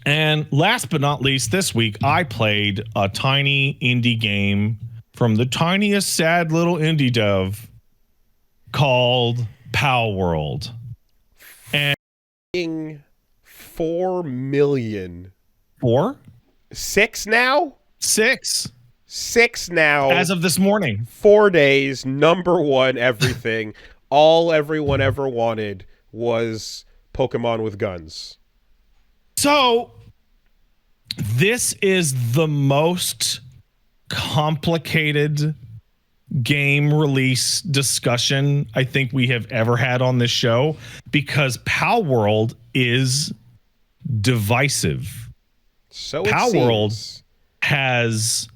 And last but not least, this week, I played a tiny indie game from the tiniest, sad little indie dev called Palworld. And 4 million. 4? 6 now? 6. 6 now. As of this morning. 4 days, #1 everything. All everyone ever wanted was Pokemon with guns. So, this is the most complicated game release discussion I think we have ever had on this show, because Palworld is divisive. So Palworld has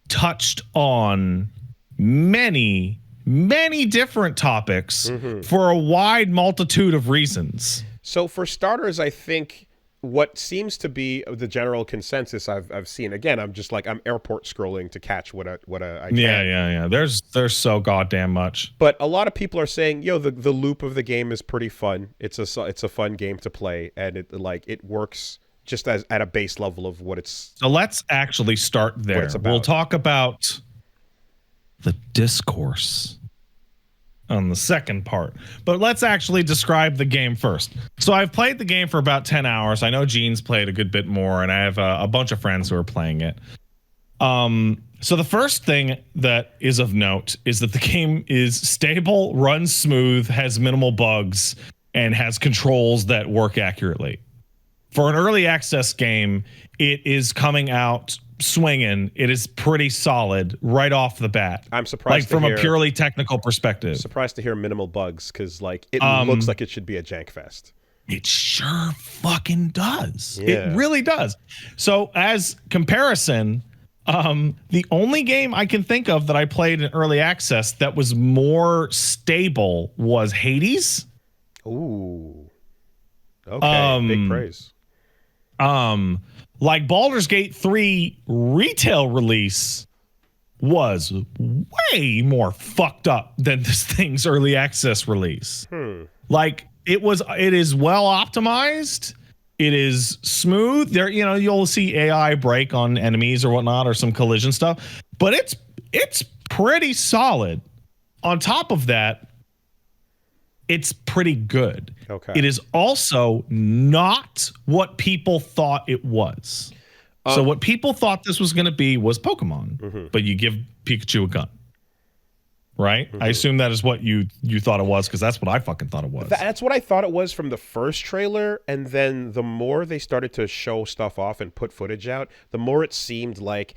touched on many different topics for a wide multitude of reasons. So for starters, I think what seems to be the general consensus I've seen, again, I'm airport scrolling to catch what I can. Yeah. There's so goddamn much. But a lot of people are saying, the loop of the game is pretty fun. It's a fun game to play, and it works just as at a base level of what it's. So let's actually start there. We'll talk about the discourse on the second part, but let's actually describe the game first. So I've played the game for about 10 hours. I know Gene's played a good bit more, and I have a bunch of friends who are playing it. So the first thing that is of note is that the game is stable, runs smooth, has minimal bugs, and has controls that work accurately. For an early access game, it is coming out swinging. It is pretty solid right off the bat. I'm surprised from a purely technical perspective. Surprised to hear minimal bugs, because it looks like it should be a jank fest. It sure fucking does. Yeah. It really does. So as comparison, the only game I can think of that I played in early access that was more stable was Hades. Ooh. Okay, big praise. Like Baldur's Gate 3 retail release was way more fucked up than this thing's early access release. Like it is well optimized. It is smooth. There, you'll see AI break on enemies or whatnot, or some collision stuff, but it's pretty solid. On top of that, it's pretty good. Okay. It is also not what people thought it was. So what people thought this was going to be was Pokemon, but you give Pikachu a gun, right? I assume that is what you thought it was, because that's what I fucking thought it was. That's what I thought it was from the first trailer, and then the more they started to show stuff off and put footage out, the more it seemed like.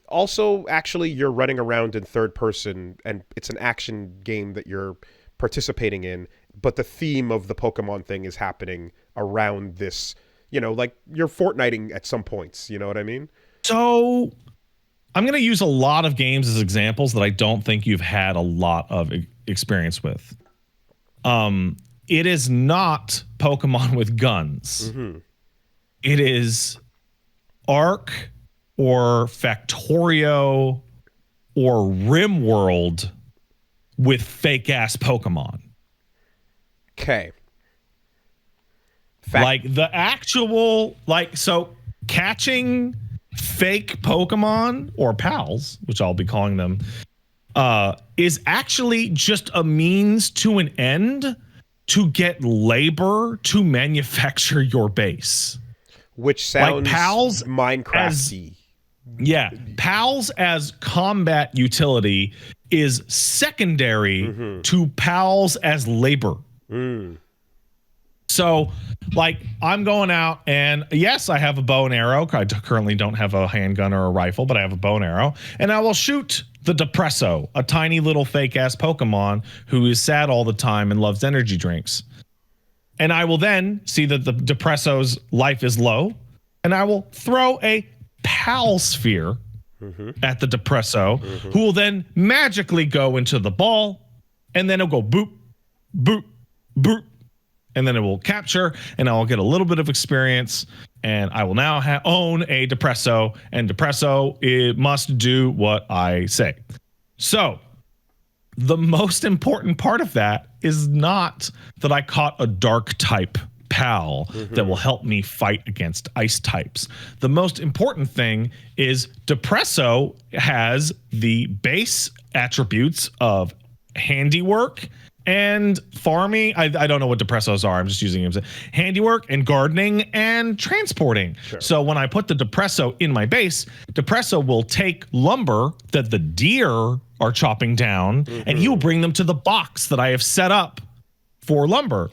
Also, actually, you're running around in third person, and it's an action game that you're participating in, but the theme of the Pokemon thing is happening around this, like you're Fortniting at some points, you know what I mean? So I'm going to use a lot of games as examples that I don't think you've had a lot of experience with. It is not Pokemon with guns. It is Ark or Factorio or RimWorld with fake ass Pokemon. Okay. So catching fake Pokemon, or pals, which I'll be calling them, is actually just a means to an end to get labor to manufacture your base. Which sounds like pals Minecraft-y. Pals as combat utility is secondary to pals as labor. So, I'm going out, and yes, I have a bow and arrow. I currently don't have a handgun or a rifle, but I have a bow and arrow, and I will shoot the Depresso, a tiny little fake-ass Pokemon who is sad all the time and loves energy drinks. And I will then see that the Depresso's life is low, and I will throw a Pal Sphere at the Depresso, who will then magically go into the ball, and then it'll go boop, boop, boop, and then it will capture, and I'll get a little bit of experience, and I will now own a Depresso, and Depresso, it must do what I say. So the most important part of that is not that I caught a dark type pal that will help me fight against ice types. The most important thing is Depresso has the base attributes of handiwork and farming. I don't know what Depressos are. I'm just using them. Handiwork and gardening and transporting. Sure. So when I put the Depresso in my base, Depresso will take lumber that the deer are chopping down, and he will bring them to the box that I have set up for lumber.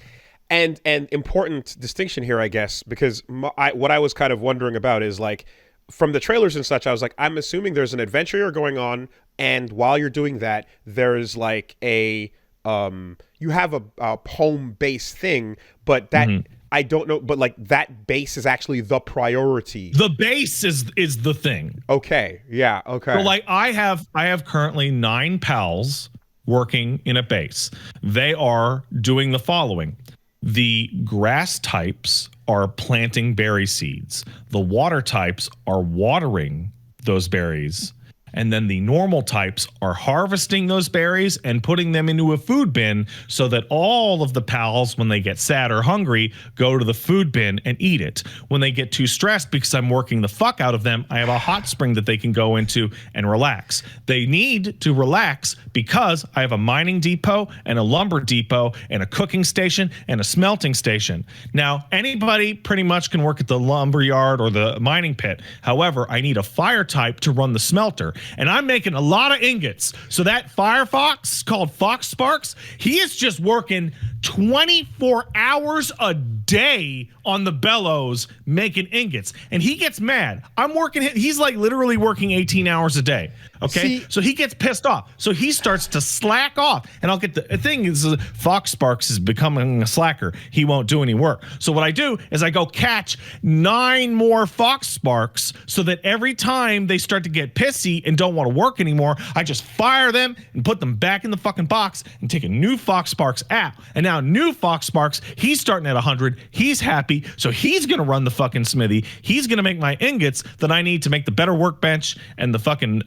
And important distinction here, I guess, because what I was kind of wondering about is like, from the trailers and such, I was like, I'm assuming there's an adventure you're going on, and while you're doing that, there's like a you have a home base thing, but that I don't know, but like that base is actually the priority. The base is the thing. Okay. Yeah. Okay. So like I have currently 9 pals working in a base. They are doing the following. The grass types are planting berry seeds. The water types are watering those berries. And then the normal types are harvesting those berries and putting them into a food bin so that all of the pals, when they get sad or hungry, go to the food bin and eat it. When they get too stressed because I'm working the fuck out of them, I have a hot spring that they can go into and relax. They need to relax because I have a mining depot and a lumber depot and a cooking station and a smelting station. Now, anybody pretty much can work at the lumber yard or the mining pit. However, I need a fire type to run the smelter. And I'm making a lot of ingots. So that Firefox called Fox Sparks, he is just working 24 hours a day on the bellows making ingots. And he gets mad. I'm working, he's like literally working 18 hours a day. Okay. So he gets pissed off. So he starts to slack off. And I'll get the thing is Fox Sparks is becoming a slacker. He won't do any work. So what I do is I go catch 9 more Fox Sparks so that every time they start to get pissy and don't want to work anymore, I just fire them and put them back in the fucking box and take a new Fox Sparks out. And now new Fox Sparks, he's starting at 100. He's happy. So he's going to run the fucking smithy. He's going to make my ingots that I need to make the better workbench and the fucking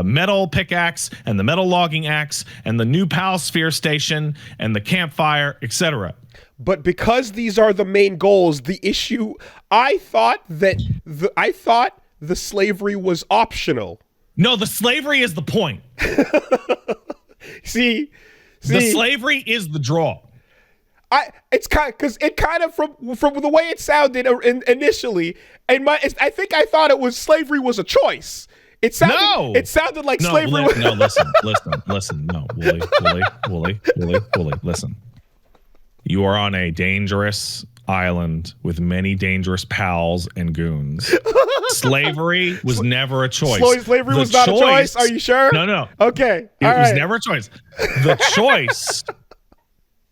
metal pickaxe and the metal logging axe and the new Pal Sphere station and the campfire, etc. But because these are the main goals, the issue, I thought the slavery was optional. No, the slavery is the point. See, the slavery is the draw. It's kind because it kind of from the way it sounded initially, and I think I thought it was slavery was a choice. It sounded like slavery. Listen. No, Woolie, listen. You are on a dangerous island with many dangerous pals and goons. Slavery was never a choice. Slavery was not a choice? Are you sure? No. Okay. It was never a choice. The choice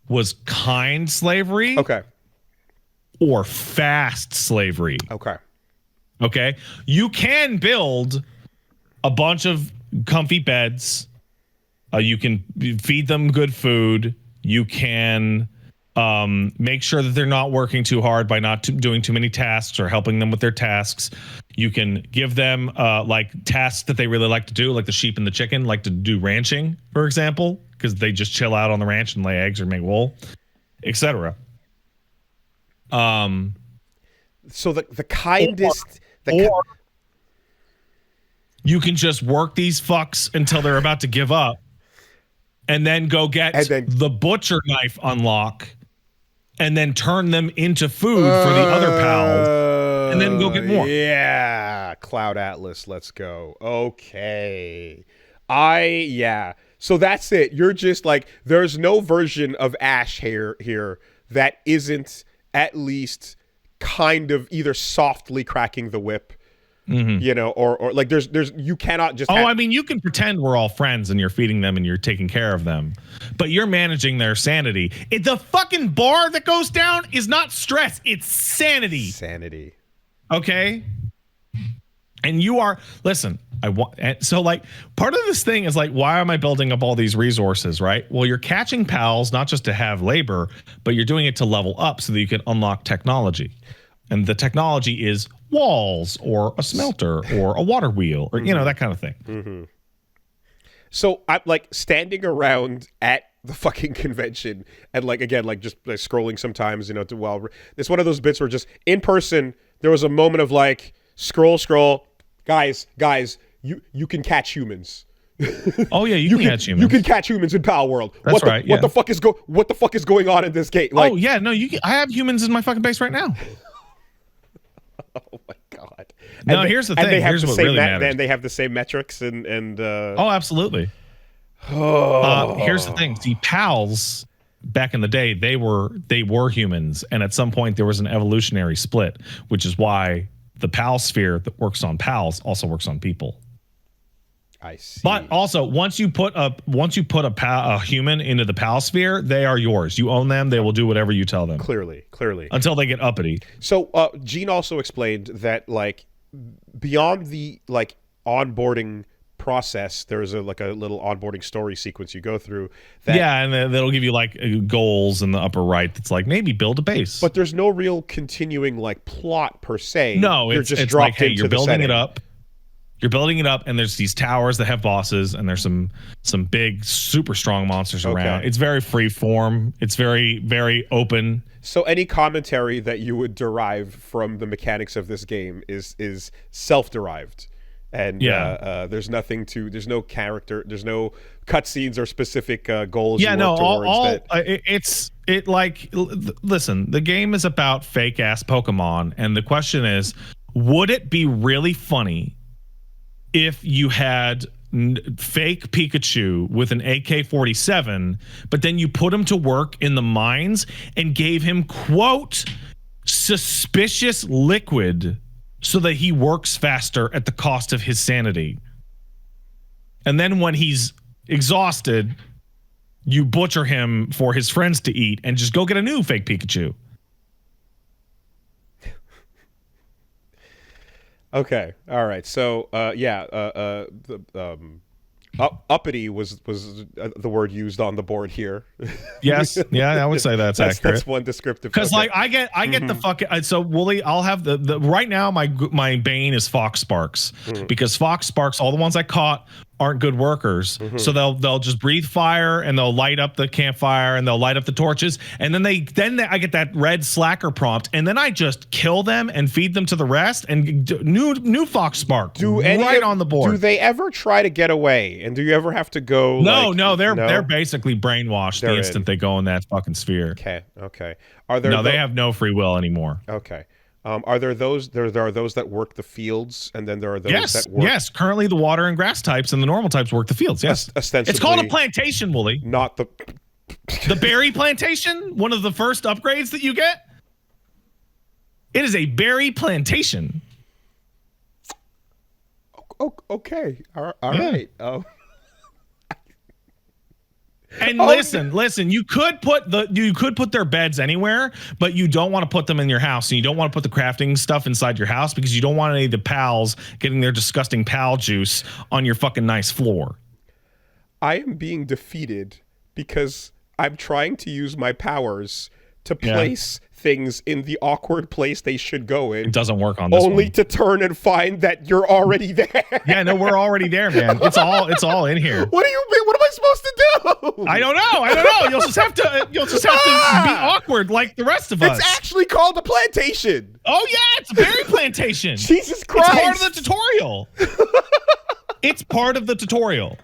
was kind slavery. Okay. Or fast slavery. Okay. You can build a bunch of comfy beds. You can feed them good food. You can make sure that they're not working too hard by not doing too many tasks or helping them with their tasks. You can give them like tasks that they really like to do, like the sheep and the chicken like to do ranching, for example, because they just chill out on the ranch and lay eggs or make wool, etc. So the kindest... You can just work these fucks until they're about to give up and then go get the butcher knife unlock and then turn them into food for the other pals and then go get more. Yeah. Cloud Atlas, let's go. Okay. So that's it. You're just like, there's no version of Ash here that isn't at least kind of either softly cracking the whip, you know, or like there's you cannot just I mean, you can pretend we're all friends and you're feeding them and you're taking care of them, but you're managing their sanity. The fucking bar that goes down is not stress, it's sanity. Okay? And you are, listen, so like part of this thing is like, why am I building up all these resources, right? Well, you're catching pals not just to have labor, but you're doing it to level up so that you can unlock technology. And the technology is walls or a smelter or a water wheel or, you know, that kind of thing. So I'm like standing around at the fucking convention, and like again, like just like scrolling sometimes, you know, to while it's one of those bits where just in person there was a moment of like scroll, guys, you can catch humans. Oh yeah, you can catch humans. You can catch humans in Palworld. That's right. What the fuck is going on in this game? Like, oh yeah, no, I have humans in my fucking base right now. Oh my god. No, here's the thing. Here's what really matters. Then they have the same metrics and Oh, absolutely. Here's the thing. See, pals back in the day, they were humans, and at some point there was an evolutionary split, which is why the pal sphere that works on pals also works on people. I see. But also, once you put a human into the pal sphere, they are yours. You own them. They will do whatever you tell them. Clearly. Until they get uppity. So, Gene also explained that like beyond the like onboarding process, there's a little onboarding story sequence you go through. And that'll give you like goals in the upper right. That's like maybe build a base. But there's no real continuing like plot per se. No, you're it's just it's dropped like, hey, into you're the building setting. it up. You're building it up, and there's these towers that have bosses, and there's some big, super strong monsters around. It's very free form. It's very, very open. So any commentary that you would derive from the mechanics of this game is self-derived, and there's no character, there's no cutscenes or specific goals. Yeah, you work towards listen, the game is about fake ass Pokemon, and the question is, would it be really funny if you had fake Pikachu with an AK-47, but then you put him to work in the mines and gave him, quote, suspicious liquid so that he works faster at the cost of his sanity. And then when he's exhausted, you butcher him for his friends to eat and just go get a new fake Pikachu. Okay. All right. So, uppity was the word used on the board here. Yes. Yeah, I would say that's accurate. That's one descriptive. Because like I get the fucking so Wooly, I'll have the right now my bane is Fox Sparks because Fox Sparks, all the ones I caught aren't good workers, so they'll just breathe fire and they'll light up the campfire and they'll light up the torches, and then I get that red slacker prompt, and then I just kill them and feed them to the rest, and new Fox Spark on the board. Do they ever try to get away, and do you ever have to go? No, they're basically brainwashed the instant they go in that fucking sphere. Okay. Are there? They have no free will anymore. Okay. Are there those? There are those that work the fields, and then there are those that work. Yes, currently the water and grass types and the normal types work the fields. Yes, ostensibly, it's called a plantation, Wooly. Not the berry plantation. One of the first upgrades that you get. It is a berry plantation. Okay. All right. And listen, you could put their beds anywhere, but you don't want to put them in your house, and you don't want to put the crafting stuff inside your house because you don't want any of the pals getting their disgusting pal juice on your fucking nice floor. I am being defeated because I'm trying to use my powers to place things in the awkward place they should go in. It doesn't work on this only one. To turn and find that you're already there. Yeah, no, we're already there, man. It's all in here. What do you mean? What am I supposed to do? I don't know. You'll just have to be awkward like the rest of us. It's actually called a plantation. Oh yeah, it's a berry plantation. Jesus Christ. It's part of the tutorial. It's part of the tutorial.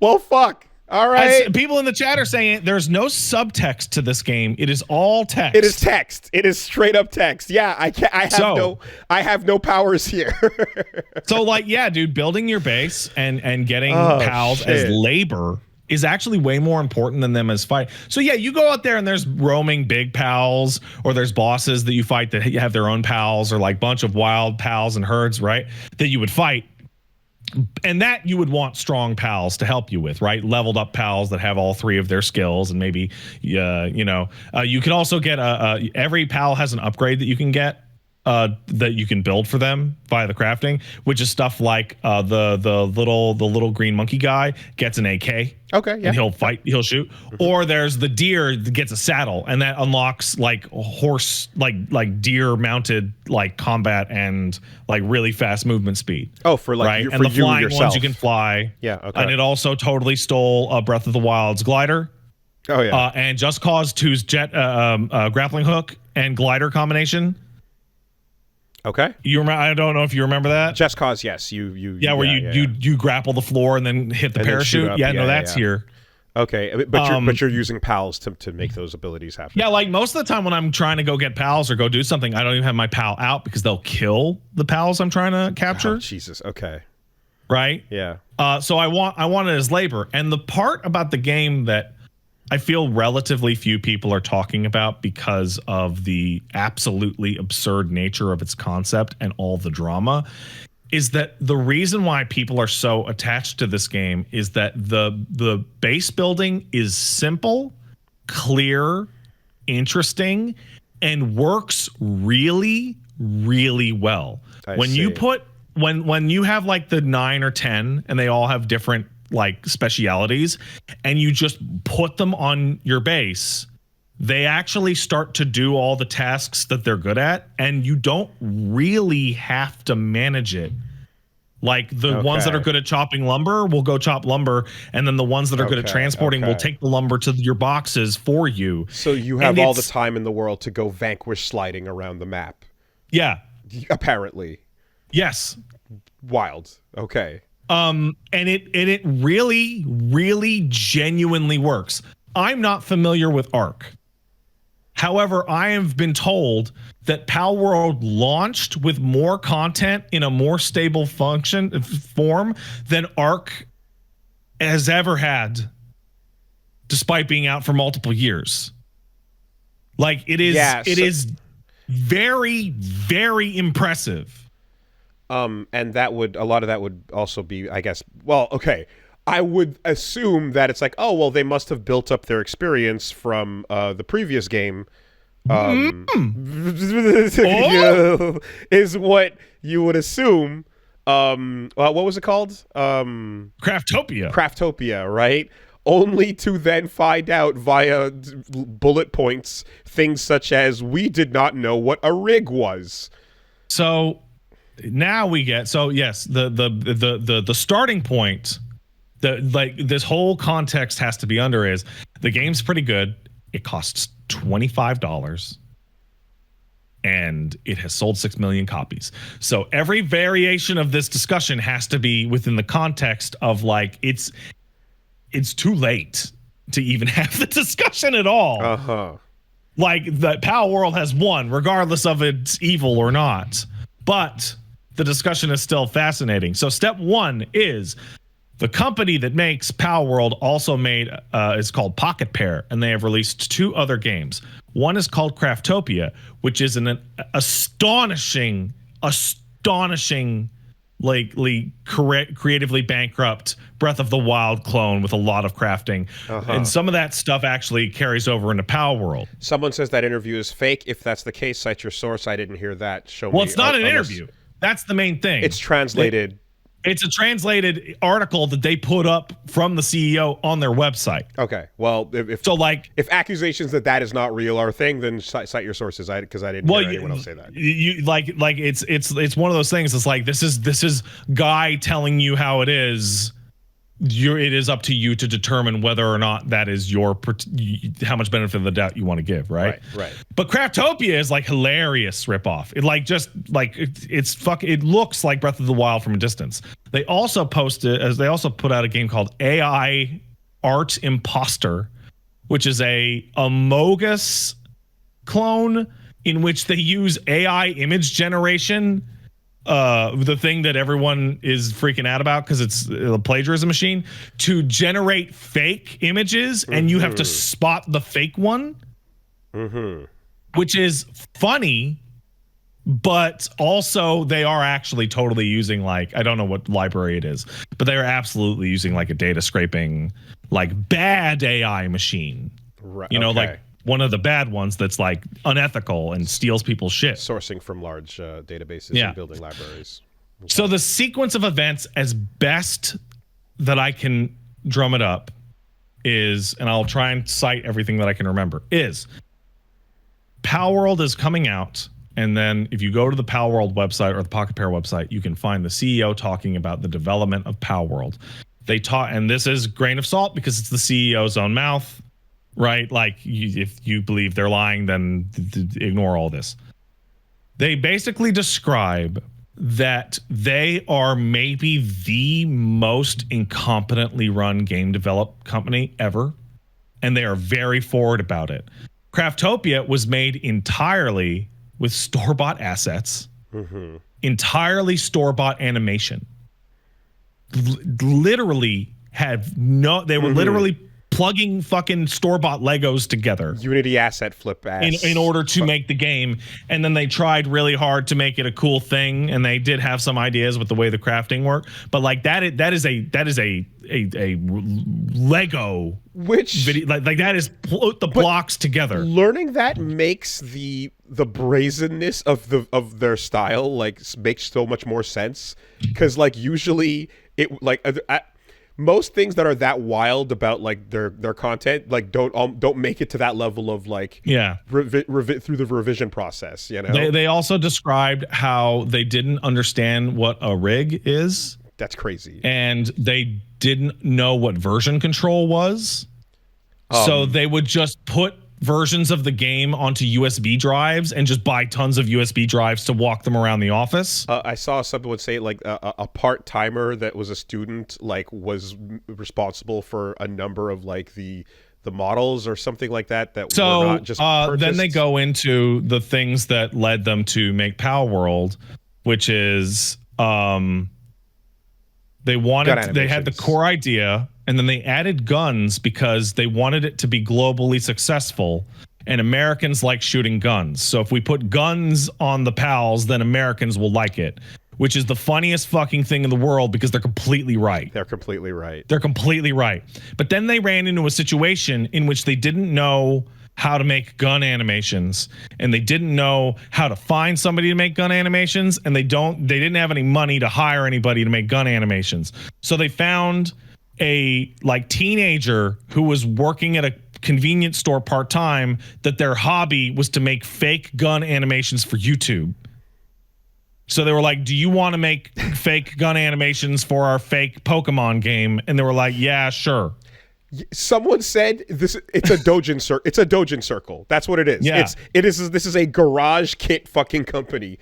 Well, fuck. All right. As people in the chat are saying there's no subtext to this game. It is all text. It is text. It is straight up text. Yeah, I have no powers here. So like, yeah, dude, building your base and getting pals as labor is actually way more important than them as fight. So yeah, you go out there and there's roaming big pals, or there's bosses that you fight that have their own pals, or like bunch of wild pals and herds, right? That you would fight. And that you would want strong pals to help you with, right? Leveled up pals that have all three of their skills, and maybe, you can also get every pal has an upgrade that you can get that you can build for them via the crafting, which is stuff like the little green monkey guy gets an AK. Okay, yeah. And he'll shoot. Or there's the deer that gets a saddle, and that unlocks like horse, like deer mounted like combat and like really fast movement speed. Oh, for like right? you, And for the you flying yourself. ones you can fly. Yeah, okay. And it also totally stole Breath of the Wild's glider. Oh yeah. And Just Cause 2's jet grappling hook and glider combination. Okay. You remember? I don't know if you remember that. Just Cause, yes. You You grapple the floor and then hit the And then shoot parachute. up. Yeah, Yeah, no, that's yeah. here. Okay, but you're using pals to make those abilities happen. Yeah, like most of the time when I'm trying to go get pals or go do something, I don't even have my pal out because they'll kill the pals I'm trying to capture. Oh, Jesus. Okay. Right? Yeah. So I want it as labor. And the part about the game that I feel relatively few people are talking about because of the absolutely absurd nature of its concept and all the drama is that the reason why people are so attached to this game is that the base building is simple, clear, interesting, and works really, really well. When you have like the 9 or 10 and they all have different like specialities and you just put them on your base, they actually start to do all the tasks that they're good at, and you don't really have to manage it. Like the ones that are good at chopping lumber will go chop lumber, and then the ones that are good at transporting will take the lumber to your boxes for you. So you have all the time in the world to go vanquish sliding around the map. Yeah. Apparently. Yes. Wild. Okay. And it really, really genuinely works. I'm not familiar with Ark. However, I have been told that Palworld launched with more content in a more stable form than Ark has ever had, despite being out for multiple years. Like it is very, very impressive. And a lot of that would also be, I guess, well, okay. I would assume that it's like, oh, well, they must have built up their experience from the previous game. Is what you would assume. What was it called? Craftopia. Craftopia, right? Only to then find out via bullet points things such as we did not know what a rig was. So now we get yes, the starting point. This whole context has to be under is the game's pretty good. It costs $25 and it has sold 6 million copies. So every variation of this discussion has to be within the context of like it's too late to even have the discussion at all. Like the Palworld has won regardless of it's evil or not. But the discussion is still fascinating. So step 1 is the company that makes Palworld also made is called Pocket Pair, and they have released 2 other games. One is called Craftopia, which is an astonishing, like creatively bankrupt Breath of the Wild clone with a lot of crafting, and some of that stuff actually carries over into Palworld. Someone says that interview is fake. If that's the case, cite your source. I didn't hear that. Show me. Well, it's not an interview. That's the main thing. It's translated. It's a translated article that they put up from the CEO on their website. Okay. Well, if accusations that is not real are a thing, then cite your sources. Because I didn't hear anyone else say that. It's one of those things. It's like this is guy telling you how it is. It is up to you to determine whether or not that is how much benefit of the doubt you want to give, right? Right. But Craftopia is like hilarious ripoff. It looks like Breath of the Wild from a distance. They also put out a game called AI Art Imposter, which is a Amogus clone in which they use AI image generation. The thing that everyone is freaking out about because it's a plagiarism machine to generate fake images, and you have to spot the fake one, which is funny, but also they are actually totally using I don't know what library it is, but they are absolutely using a data scraping, bad AI machine. Right. You know, one of the bad ones that's like unethical and steals people's shit. Sourcing from large databases Yeah. and building libraries. So the sequence of events, as best that I can drum it up, is, and I'll try and cite everything that I can remember, is Palworld is coming out, and then if you go to the Palworld website or the Pocket Pair website, you can find the CEO talking about the development of Palworld. They taught, and this is grain of salt because it's the CEO's own mouth, right? Like, if you believe they're lying, then ignore all this. They basically describe that they are maybe the most incompetently run game develop company ever, and they are very forward about it. Craftopia was made entirely with store-bought assets, entirely store-bought animation. Literally had no, they were literally plugging fucking store-bought Legos together. Unity asset flip ass. In order to make the game, and then they tried really hard to make it a cool thing, and they did have some ideas with the way the crafting worked, but like that is a Lego which video, like that is put the blocks together. Learning that makes the brazenness of their style like makes so much more sense, because like usually it like most things that are that wild about like their content like don't make it to that level of like through the revision process, you know. They also described how they didn't understand what a rig is. That's crazy. And they didn't know what version control was. So they would just put versions of the game onto USB drives and just buy tons of USB drives to walk them around the office. I saw someone say like a part-timer that was a student like was responsible for a number of like the models or something like that were not just purchased. Then they go into the things that led them to make Palworld, which is they had the core idea, and then they added guns because they wanted it to be globally successful, and Americans like shooting guns. So if we put guns on the PALs, then Americans will like it, which is the funniest fucking thing in the world because they're completely right. They're completely right. They're completely right. But then they ran into a situation in which they didn't know how to make gun animations, and they didn't know how to find somebody to make gun animations, and they didn't have any money to hire anybody to make gun animations. So they found a like teenager who was working at a convenience store part-time, that their hobby was to make fake gun animations for YouTube. So they were like, do you want to make fake gun animations for our fake Pokemon game? And they were like, yeah, sure. Someone said this. It's a Dojin circle. It's a Dojin circle. That's what it is. Yeah. This is a garage kit fucking company.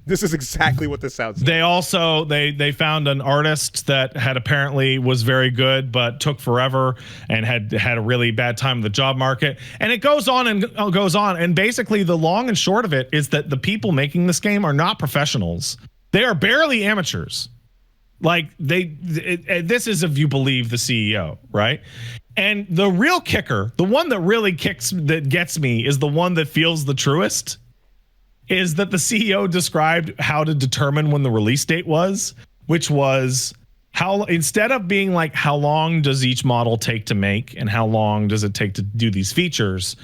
This is exactly what this sounds like. They also they found an artist that had apparently was very good, but took forever and had a really bad time in the job market. And it goes on and goes on. And basically, the long and short of it is that the people making this game are not professionals. They are barely amateurs. Like this is if you believe the CEO, right? And the real kicker, the one that really gets me, is the one that feels the truest, is that the CEO described how to determine when the release date was, which was how, instead of being like, how long does each model take to make and how long does it take to do these features,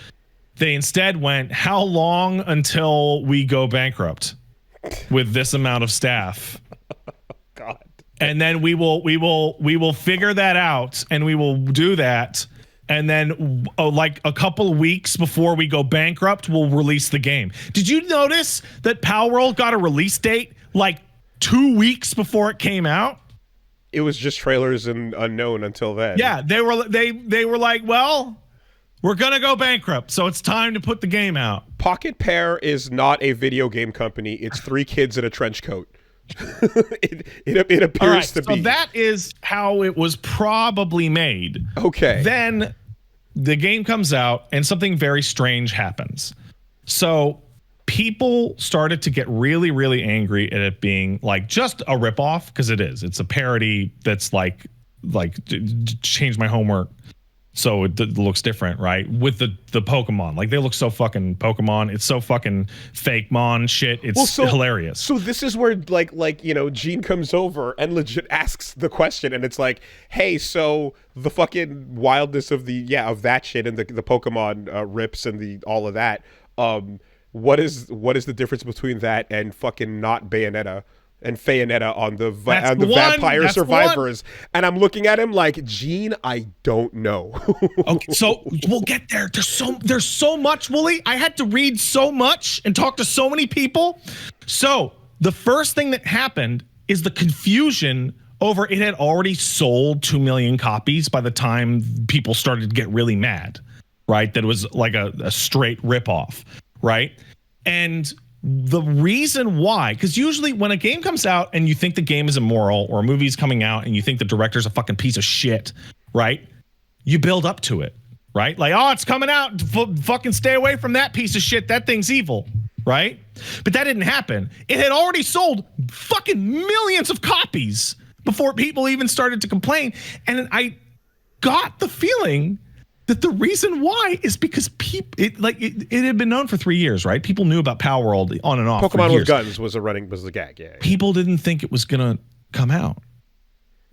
they instead went, how long until we go bankrupt with this amount of staff? God. And then we will figure that out, and we will do that. And then like a couple of weeks before we go bankrupt, we'll release the game. Did you notice that Palworld got a release date like 2 weeks before it came out? It was just trailers and unknown until then. Yeah, they were like, well, we're going to go bankrupt, so it's time to put the game out. Pocket Pair is not a video game company. It's three kids in a trench coat. it appears to be. So that is how it was probably made. Okay. Then the game comes out and something very strange happens. So people started to get really, really angry at it being like just a ripoff, because it is. It's a parody that's like change my homework. So it looks different, right? With the Pokemon, like they look so fucking Pokemon. It's so fucking fake mon shit. It's hilarious. So this is where like you know, Gene comes over and legit asks the question, and it's like, hey, so the fucking wildness of of that shit and the Pokemon rips and the all of that. What is the difference between that and fucking not Bayonetta? And Bayonetta on the Vampire Survivors, and I'm looking at him like, Gene, I don't know. Okay, so we'll get there. There's so much, Wooly. I had to read so much and talk to so many people. So the first thing that happened is the confusion over it had already sold 2 million copies by the time people started to get really mad, right? That it was like a straight ripoff, right? And the reason why, because usually when a game comes out and you think the game is immoral, or a movie's coming out and you think the director's a fucking piece of shit, right? You build up to it, right? Like, oh, it's coming out. Fucking stay away from that piece of shit. That thing's evil, right? But that didn't happen. It had already sold fucking millions of copies before people even started to complain. And I got the feeling that the reason why is because it had been known for 3 years, right? People knew about Palworld on and off. Pokemon with guns was the gag. Yeah. People didn't think it was gonna come out.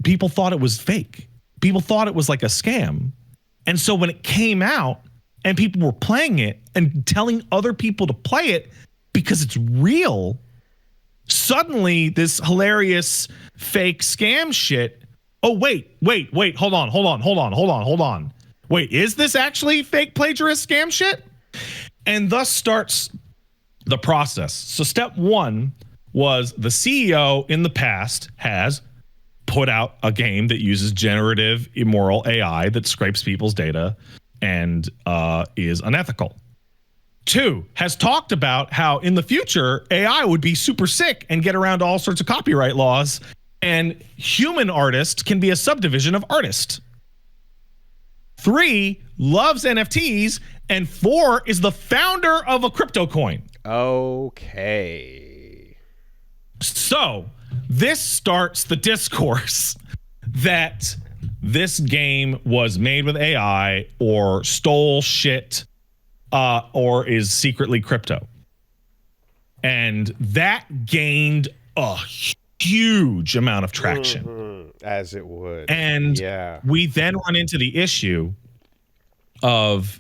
People thought it was fake. People thought it was like a scam. And so when it came out and people were playing it and telling other people to play it because it's real, suddenly this hilarious fake scam shit. Oh, wait, hold on. Wait, is this actually fake plagiarist scam shit? And thus starts the process. So step one was the CEO in the past has put out a game that uses generative immoral AI that scrapes people's data and is unethical. 2, has talked about how in the future AI would be super sick and get around all sorts of copyright laws, and human artist can be a subdivision of artist. 3, loves NFTs, and 4 is the founder of a crypto coin. Okay. So this starts the discourse that this game was made with AI or stole shit or is secretly crypto. And that gained a huge amount of traction. As it would. And we then run into the issue of,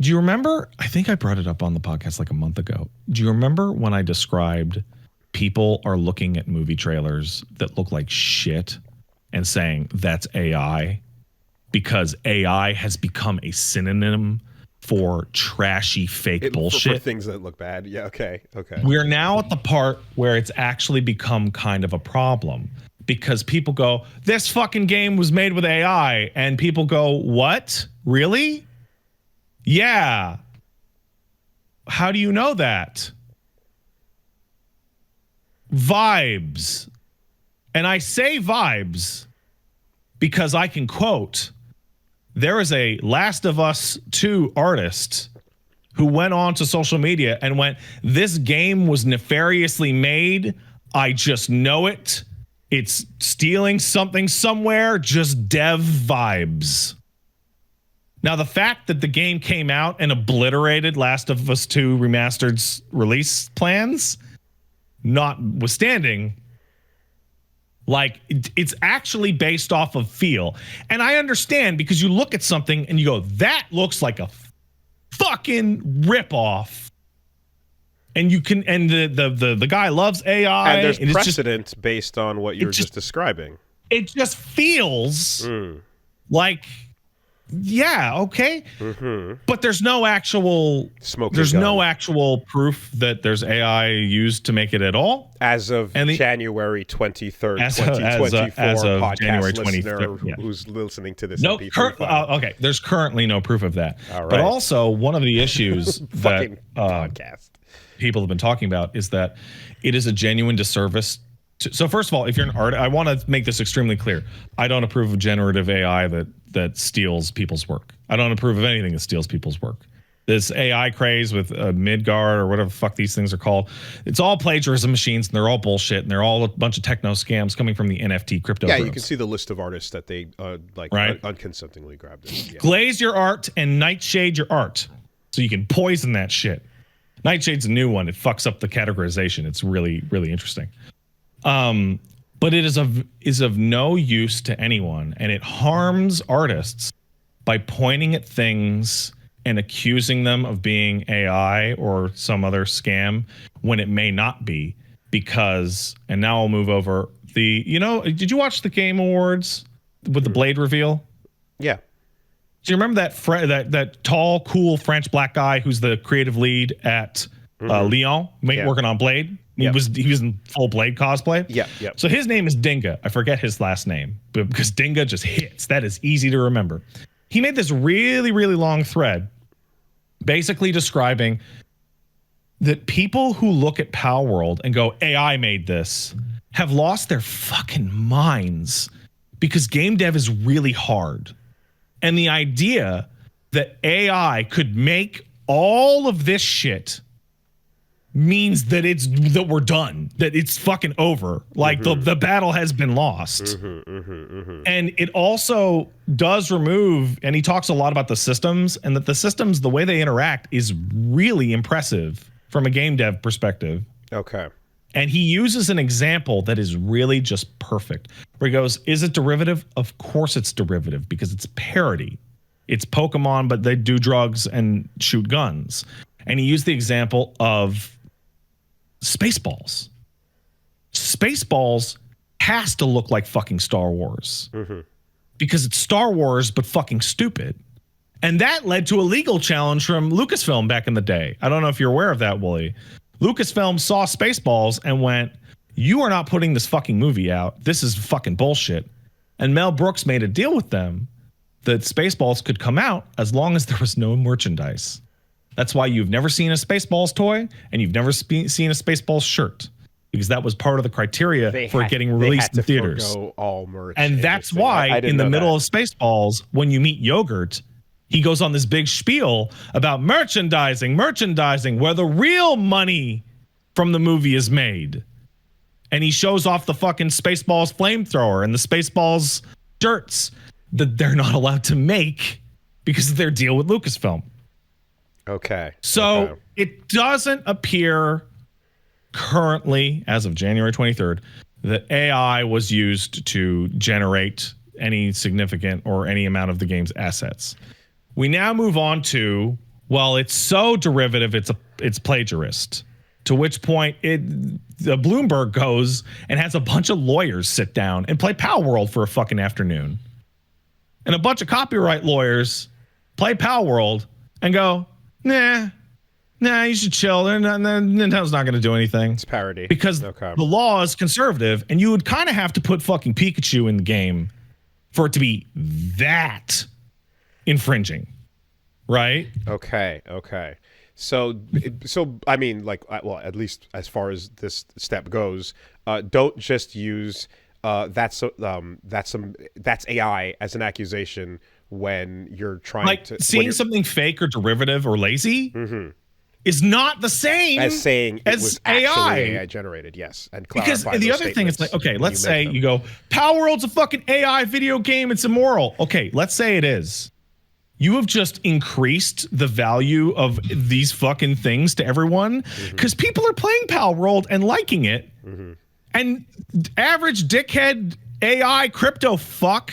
do you remember? I think I brought it up on the podcast like a month ago. Do you remember when I described people are looking at movie trailers that look like shit and saying that's AI because AI has become a synonym for trashy fake bullshit. For things that look bad. Yeah, okay. We're now at the part where it's actually become kind of a problem because people go, this fucking game was made with AI. And people go, what? Really? Yeah. How do you know that? Vibes. And I say vibes because I can quote, there is a Last of Us 2 artist who went on to social media and went, this game was nefariously made. I just know it. It's stealing something somewhere, just dev vibes. Now, the fact that the game came out and obliterated Last of Us 2 Remastered's release plans, notwithstanding, like it's actually based off of feel. And I understand because you look at something and you go, that looks like a fucking ripoff. And you can, and the guy loves AI. And there's precedent based on what you're just describing. It just feels like, yeah, okay. But there's no actual no actual proof that there's AI used to make it at all. As of January 23rd, 2024, as of podcast January listener 23rd, who's listening to this. No, okay. There's currently no proof of that. All right. But also one of the issues that podcast people have been talking about is that it is a genuine disservice. So first of all, if you're an artist, I want to make this extremely clear. I don't approve of generative AI that steals people's work. I don't approve of anything that steals people's work. this AI craze with Midgard or whatever the fuck these things are called. It's all plagiarism machines, and they're all bullshit, and they're all a bunch of techno scams coming from the NFT crypto. Yeah, bros. you can see the list of artists that they unconsentingly grabbed it. Yeah. Glaze your art and nightshade your art, so you can poison that shit. Nightshade's a new one. It fucks up the categorization. It's really, really interesting. But it is of no use to anyone, and it harms artists by pointing at things and accusing them of being AI or some other scam when it may not be. Because, and now I'll move over did you watch the Game Awards with the Blade reveal? Yeah. Do you remember that tall, cool French black guy who's the creative lead at Lyon, working on Blade? He was in full Blade cosplay. Yeah. So his name is Dinga. I forget his last name, but because Dinga just hits, that is easy to remember. He made this really, really long thread, basically describing that people who look at Palworld and go, AI made this, have lost their fucking minds because game dev is really hard. And the idea that AI could make all of this shit means that we're done, that it's fucking over. Like the battle has been lost. And it also does remove, and he talks a lot about the systems, and that the systems, the way they interact is really impressive from a game dev perspective. Okay. And he uses an example that is really just perfect, where he goes, is it derivative? Of course it's derivative, because it's parody. It's Pokemon, but they do drugs and shoot guns. And he used the example of Spaceballs. Spaceballs has to look like fucking Star Wars. Because it's Star Wars, but fucking stupid. And that led to a legal challenge from Lucasfilm back in the day. I don't know if you're aware of that, Wooly. Lucasfilm saw Spaceballs and went, you are not putting this fucking movie out. This is fucking bullshit. And Mel Brooks made a deal with them that Spaceballs could come out as long as there was no merchandise. That's why you've never seen a Spaceballs toy and you've never seen a Spaceballs shirt, because that was part of the criteria for getting released in theaters. All merch and that's why in the middle of Spaceballs, when you meet Yogurt, he goes on this big spiel about merchandising, where the real money from the movie is made. And he shows off the fucking Spaceballs flamethrower and the Spaceballs shirts that they're not allowed to make because of their deal with Lucasfilm. Okay. So it doesn't appear currently, as of January 23rd, that AI was used to generate any significant or any amount of the game's assets. We now move on to, well, it's so derivative, it's plagiarist. To which point Bloomberg goes and has a bunch of lawyers sit down and play Palworld for a fucking afternoon. And a bunch of copyright lawyers play Palworld and go, nah, you should chill. Nintendo's not going to do anything. It's parody. Because the law is conservative, and you would kind of have to put fucking Pikachu in the game for it to be that infringing, right? Okay. So I mean, like, well, at least as far as this step goes, don't just use that's AI as an accusation when you're trying like to seeing something fake or derivative or lazy is not the same as saying it was AI. AI generated. Yes, and because the other thing is like, okay, let's say you go, Palworld's a fucking AI video game. It's immoral. Okay, let's say it is. You have just increased the value of these fucking things to everyone because people are playing Palworld and liking it. And average dickhead AI crypto fuck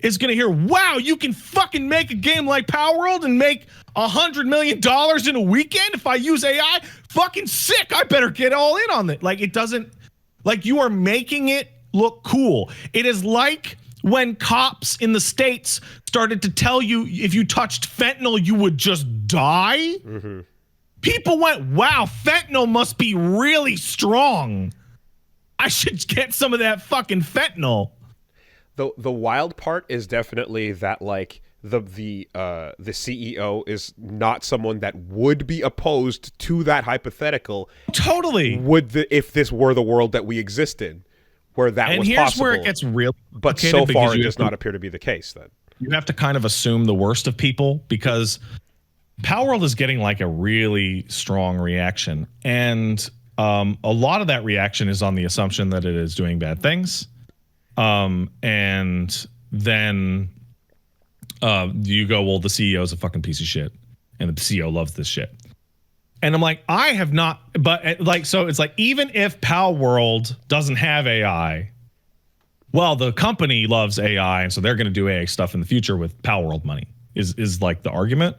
is going to hear, wow, you can fucking make a game like Palworld and make $100 million in a weekend if I use AI? Fucking sick. I better get all in on it. Like, it doesn't, like, you are making it look cool. It is like when cops in the States started to tell you if you touched fentanyl, you would just die. People went, wow, fentanyl must be really strong. I should get some of that fucking fentanyl. The wild part is definitely that, like, the CEO is not someone that would be opposed to that hypothetical. Totally. If this were the world that we exist in, where that was possible. And here's where it gets real. But so far, it does not appear to be the case. Then you have to kind of assume the worst of people, because Palworld is getting like a really strong reaction, and a lot of that reaction is on the assumption that it is doing bad things, and then you go, well, the CEO is a fucking piece of shit, and the CEO loves this shit. And I'm like, I have not, but like, so it's like, even if Palworld doesn't have AI, well, the company loves AI, and so they're going to do AI stuff in the future with Palworld money. Is like the argument.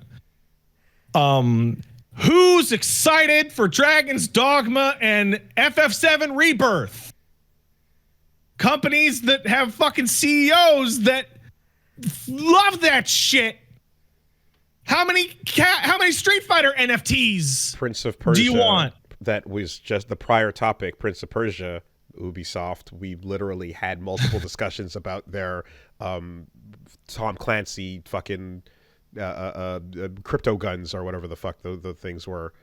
Who's excited for Dragon's Dogma and FF7 Rebirth? Companies that have fucking CEOs that love that shit. How many Street Fighter NFTs? Prince of Persia. Do you want? That was just the prior topic. Prince of Persia, Ubisoft. We literally had multiple discussions about their Tom Clancy fucking crypto guns or whatever the fuck the things were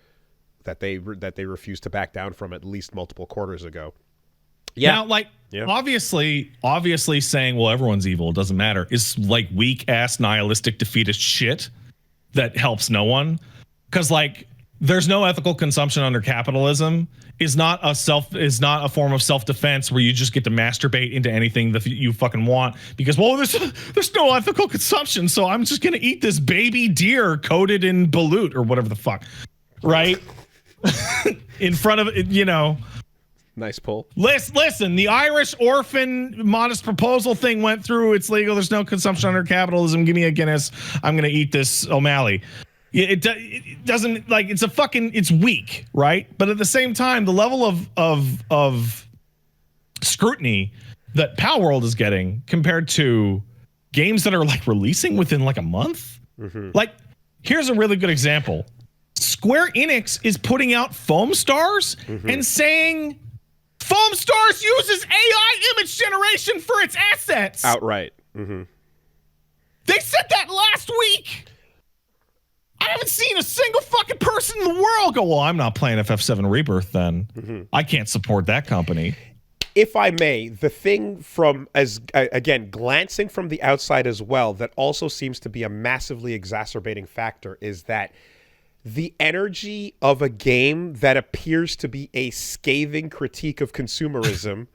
that they refused to back down from at least multiple quarters ago. Yeah, now, like, obviously saying, well, everyone's evil, it doesn't matter, is like weak ass nihilistic defeatist shit that helps no one. Because like, there's no ethical consumption under capitalism. Is not a form of self-defense where you just get to masturbate into anything that you fucking want because, well, there's no ethical consumption, so I'm just gonna eat this baby deer coated in balut or whatever the fuck, right? In front of it, you know. Nice pull. Listen, the Irish orphan modest proposal thing went through. It's legal. There's no consumption under capitalism. Give me a Guinness. I'm gonna eat this O'Malley. It doesn't, like, it's weak, right? But at the same time, the level of scrutiny that Palworld is getting compared to games that are like releasing within like a month. Like, here's a really good example. Square Enix is putting out Foam Stars and saying Foam Stars uses AI image generation for its assets. Outright. They said that last week. I haven't seen a single fucking person in the world go, well, I'm not playing FF7 Rebirth then. I can't support that company. If I may, the thing from, again, glancing from the outside as well, that also seems to be a massively exacerbating factor is that the energy of a game that appears to be a scathing critique of consumerism,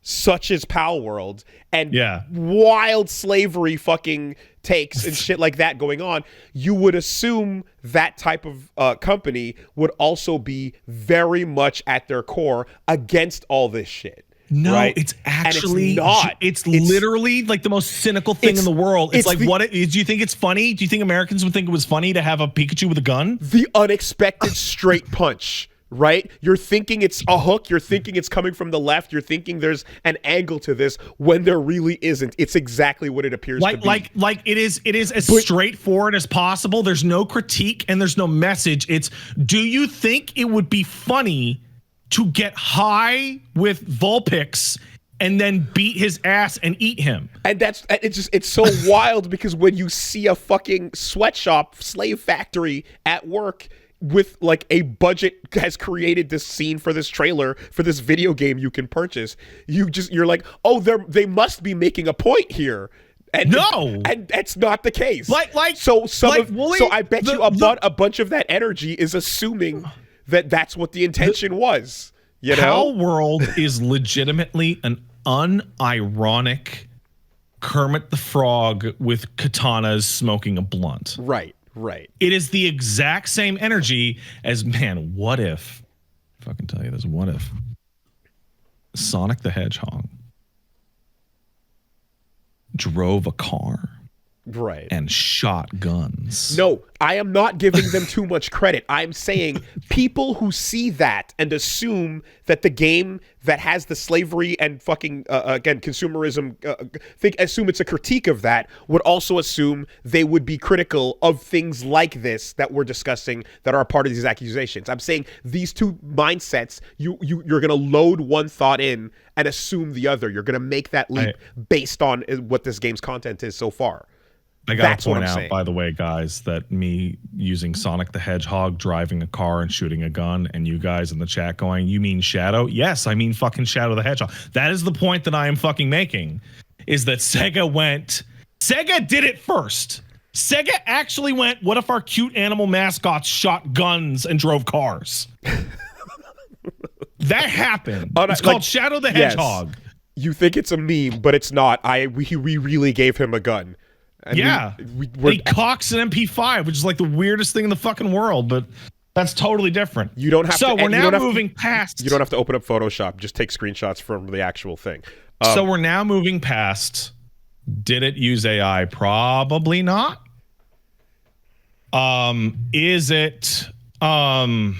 such as Palworld, and wild slavery fucking takes and shit like that going on, you would assume that type of company would also be very much at their core against all this shit. No, right? It's actually it's not. It's literally like the most cynical thing in the world. It's like, what? Do you think it's funny? Do you think Americans would think it was funny to have a Pikachu with a gun? The unexpected straight punch. Right? You're thinking it's a hook. You're thinking it's coming from the left. You're thinking there's an angle to this when there really isn't. It's exactly what it appears to be. Like it is as straightforward as possible. There's no critique and there's no message. It's, do you think it would be funny to get high with Vulpix and then beat his ass and eat him? And it's so wild because when you see a fucking sweatshop slave factory at work with like a budget has created this scene for this trailer for this video game you can purchase, you're like, oh, they must be making a point here. And no, and that's not the case. So I bet you a bunch of that energy is assuming that that's what the intention was. You know, Palworld is legitimately an unironic Kermit the Frog with katanas smoking a blunt. Right. It is the exact same energy as, man, what if, if I can tell you this, what if Sonic the Hedgehog drove a car and shot guns? No, I am not giving them too much credit. I'm saying people who see that and assume that the game that has the slavery and fucking, again, consumerism, assume it's a critique of that, would also assume they would be critical of things like this that we're discussing that are part of these accusations. I'm saying these two mindsets, you're going to load one thought in and assume the other. You're going to make that leap based on what this game's content is so far. I gotta point out, by the way, guys, that me using Sonic the Hedgehog driving a car and shooting a gun, and you guys in the chat going, you mean Shadow? Yes, I mean fucking Shadow the Hedgehog. That is the point that I am fucking making, is that Sega did it first. Sega actually went, what if our cute animal mascots shot guns and drove cars? That happened. It's called Shadow the Hedgehog. Yes. You think it's a meme, but it's not. We really gave him a gun. And he cocks an MP5, which is like the weirdest thing in the fucking world, but that's totally different. You don't have to. So we're now moving past. You don't have to open up Photoshop. Just take screenshots from the actual thing. So we're now moving past. Did it use AI? Probably not. Is it? Oh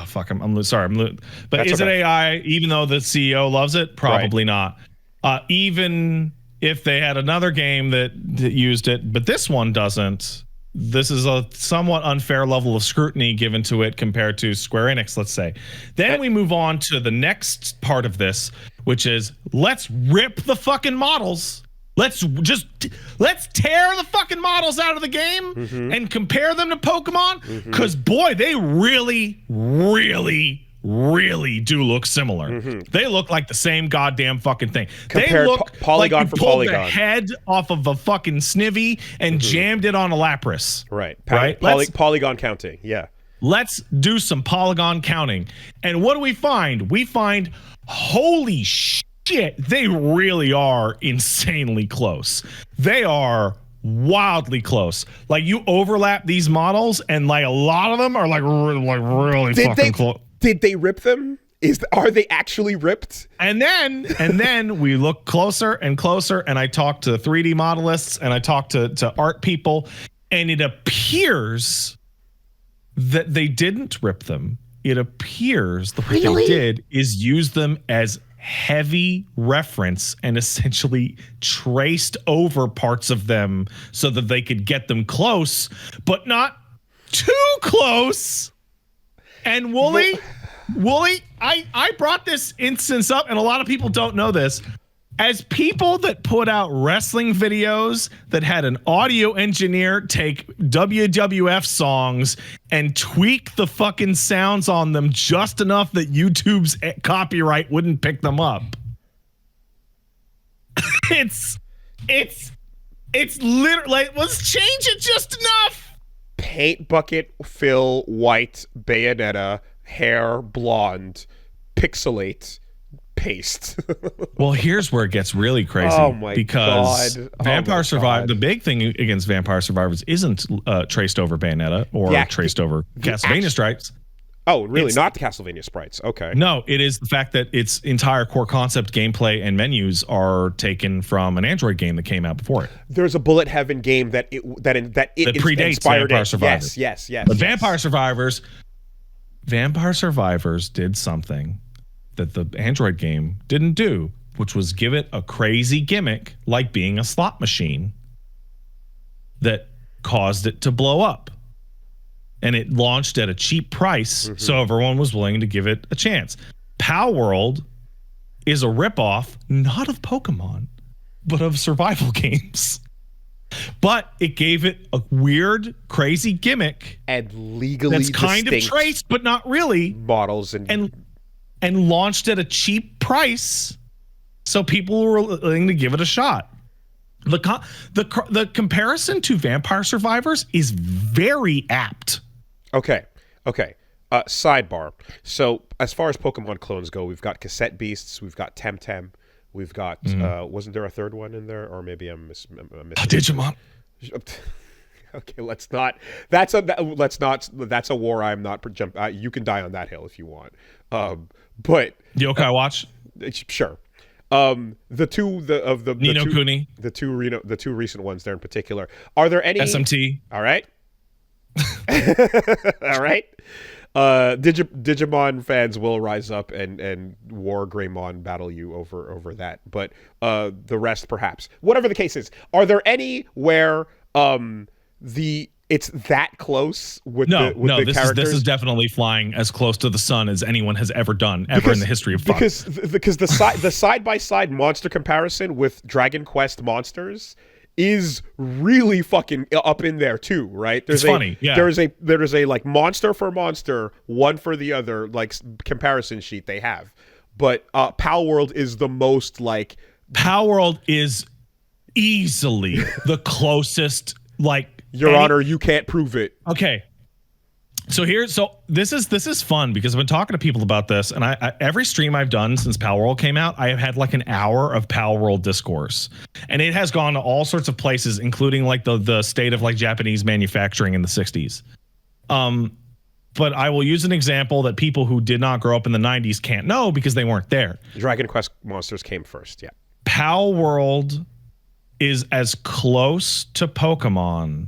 fuck! I'm sorry. But that's is it AI? Even though the CEO loves it, probably not. Even if they had another game that used it, but this one doesn't. This is a somewhat unfair level of scrutiny given to it compared to Square Enix, let's say. Then we move on to the next part of this, which is let's rip the fucking models. Let's tear the fucking models out of the game and compare them to Pokemon, because boy, they really, really, really do look similar. They look like the same goddamn fucking thing. They look polygon like you for pulled polygon. the head off of a fucking snivy and jammed it on a Lapras. Right. Right. Polygon counting. Yeah. Let's do some polygon counting. And what do we find? We find, holy shit, they really are insanely close. They are wildly close. Like, you overlap these models, and like a lot of them are like really fucking close. Did they rip them? Are they actually ripped? And then we look closer and closer, and I talk to 3D modelists and I talk to art people, and it appears that they didn't rip them. It appears the way they did is use them as heavy reference and essentially traced over parts of them so that they could get them close, but not too close. And Woolie, I brought this instance up, and a lot of people don't know this. As people that put out wrestling videos that had an audio engineer take WWF songs and tweak the fucking sounds on them just enough that YouTube's copyright wouldn't pick them up. It's literally like, let's change it just enough. Paint bucket, Phil, white, Bayonetta, hair, blonde, pixelate, paste. Well, here's where it gets really crazy. Oh my because God. Vampire Survivor, the big thing against Vampire Survivors isn't traced over Bayonetta or traced over Castlevania Stripes. Oh, really? Not the Castlevania sprites. Okay. No, it is the fact that its entire core concept, gameplay, and menus are taken from an Android game that came out before it. There's a Bullet Heaven game that predates inspired Vampire it. Survivors. Yes. But Vampire Survivors did something that the Android game didn't do, which was give it a crazy gimmick like being a slot machine that caused it to blow up. And it launched at a cheap price, so everyone was willing to give it a chance. Palworld is a ripoff, not of Pokemon, but of survival games. But it gave it a weird, crazy gimmick. And legally that's kind of traced, but not really. Models and launched at a cheap price, so people were willing to give it a shot. The comparison to Vampire Survivors is very apt. Okay. Sidebar. So as far as Pokemon clones go, we've got Cassette Beasts, we've got Temtem, we've got wasn't there a third one in there, or maybe I'm missing Digimon. Okay, let's not. That's a war I'm not jump. You can die on that hill if you want. But Yokai Watch. Sure. The Ni no Kuni, the two recent ones there in particular. Are there any SMT? All right. All right. Digimon fans will rise up and War Greymon battle you over that, but the rest perhaps. Whatever the case is, are there any where it's that close with the characters? This is definitely flying as close to the sun as anyone has ever done in the history of Fox. Because the side by side monster comparison with Dragon Quest monsters is really fucking up in there too, right? It's funny. Yeah. There's a like monster for monster, one for the other, like comparison sheet they have. But Palworld is the most like. Palworld is easily the closest, like, Your Honor, you can't prove it. Okay. So this is fun because I've been talking to people about this, and I every stream I've done since Palworld came out, I have had like an hour of Palworld discourse, and it has gone to all sorts of places, including like the state of like Japanese manufacturing in the 60s. But I will use an example that people who did not grow up in the 90s can't know because they weren't there. Dragon Quest Monsters came first, yeah. Palworld is as close to Pokemon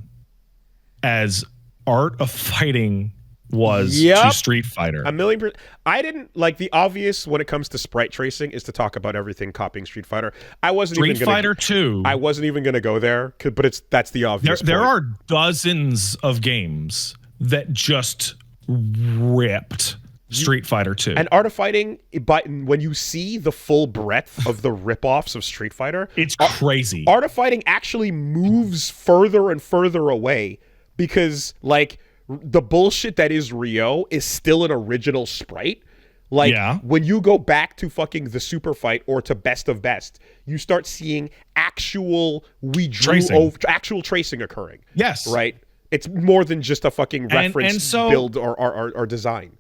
as Art of Fighting was to Street Fighter. 1,000,000%. I didn't like the obvious when it comes to sprite tracing is to talk about everything copying Street Fighter. I wasn't Street even gonna, Fighter 2. I wasn't even going to go there, but that's the obvious. There are dozens of games that just ripped Street Fighter 2. And Art of Fighting, but when you see the full breadth of the ripoffs of Street Fighter, it's crazy. Art of Fighting actually moves further and further away because, like, the bullshit that is Ryo is still an original sprite. Like, when you go back to fucking the Super Fight or to Best of Best, you start seeing actual actual tracing occurring. Yes. Right? It's more than just a fucking reference build or design.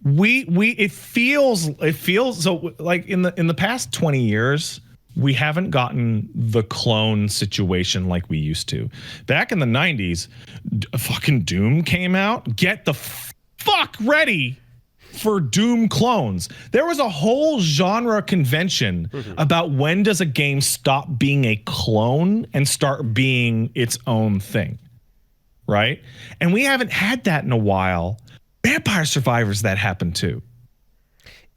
It feels so like in the past 20 years, we haven't gotten the clone situation like we used to. Back in the 90s, fucking Doom came out. Get the fuck ready for Doom clones. There was a whole genre convention about when does a game stop being a clone and start being its own thing, right? And we haven't had that in a while. Vampire Survivors, that happened too.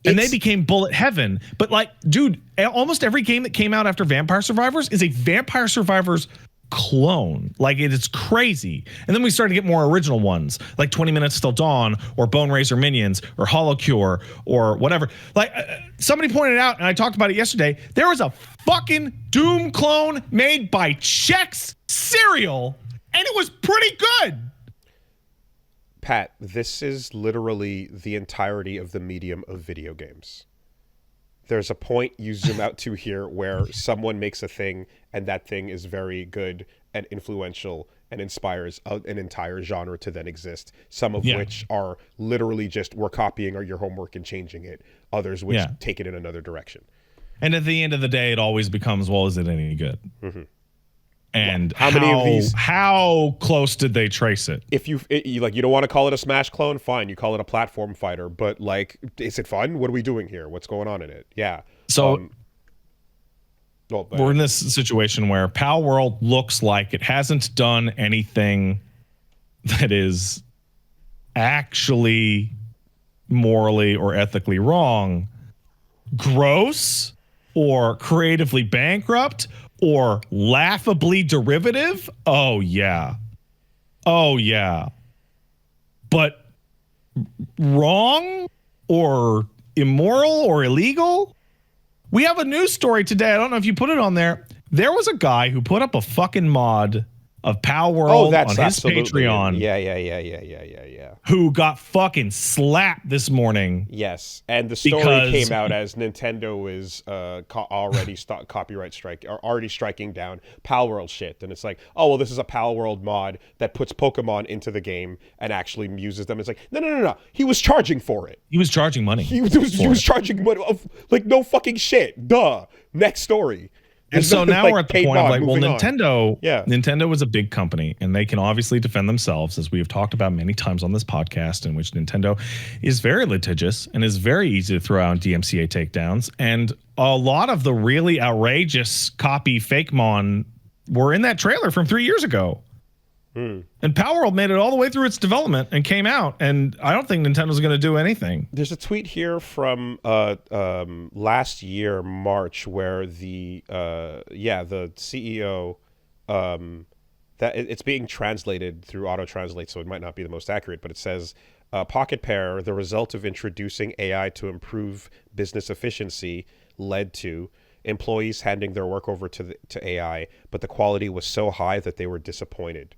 And they became bullet heaven. But like, dude, almost every game that came out after Vampire Survivors is a Vampire Survivors clone. Like, it is crazy. And then we started to get more original ones, like 20 Minutes Till Dawn, or Bone Racer Minions, or Hollow Cure, or whatever. Like, somebody pointed out, and I talked about it yesterday, there was a fucking Doom clone made by Chex Cereal, and it was pretty good. Pat, this is literally the entirety of the medium of video games. There's a point you zoom out to here where someone makes a thing and that thing is very good and influential and inspires an entire genre to then exist. Some of which are literally just we're copying your homework and changing it. Others which take it in another direction. And at the end of the day, it always becomes, well, is it any good? Mm-hmm. And how many of these? How close did they trace it? If you don't want to call it a Smash clone, fine. You call it a platform fighter, but like, is it fun? What are we doing here? What's going on in it? Yeah. So we're in this situation where Palworld looks like it hasn't done anything that is actually morally or ethically wrong, gross, or creatively bankrupt, or laughably derivative. Oh yeah. But wrong or immoral or illegal? We have a news story today. I don't know if you put it on there. There was a guy who put up a fucking mod of Palworld on his Patreon. Yeah. Who got fucking slapped this morning. Yes, and the story came out as Nintendo is already already striking down Palworld shit, and it's like, oh well, this is a Palworld mod that puts Pokemon into the game and actually uses them. It's like, no. He was charging for it. He was charging money. He was charging money. Like, no fucking shit. Duh. Next story. And so now we're at the point of like, well, Nintendo, yeah. Nintendo is a big company and they can obviously defend themselves, as we have talked about many times on this podcast, in which Nintendo is very litigious and is very easy to throw out DMCA takedowns. And a lot of the really outrageous copy Fakemon were in that trailer from 3 years ago. And Palworld made it all the way through its development and came out, and I don't think Nintendo's going to do anything. There's a tweet here from last year, March, where the CEO, that it's being translated through auto-translate, so it might not be the most accurate, but it says, Pocket Pair, the result of introducing AI to improve business efficiency, led to employees handing their work over to AI, but the quality was so high that they were disappointed.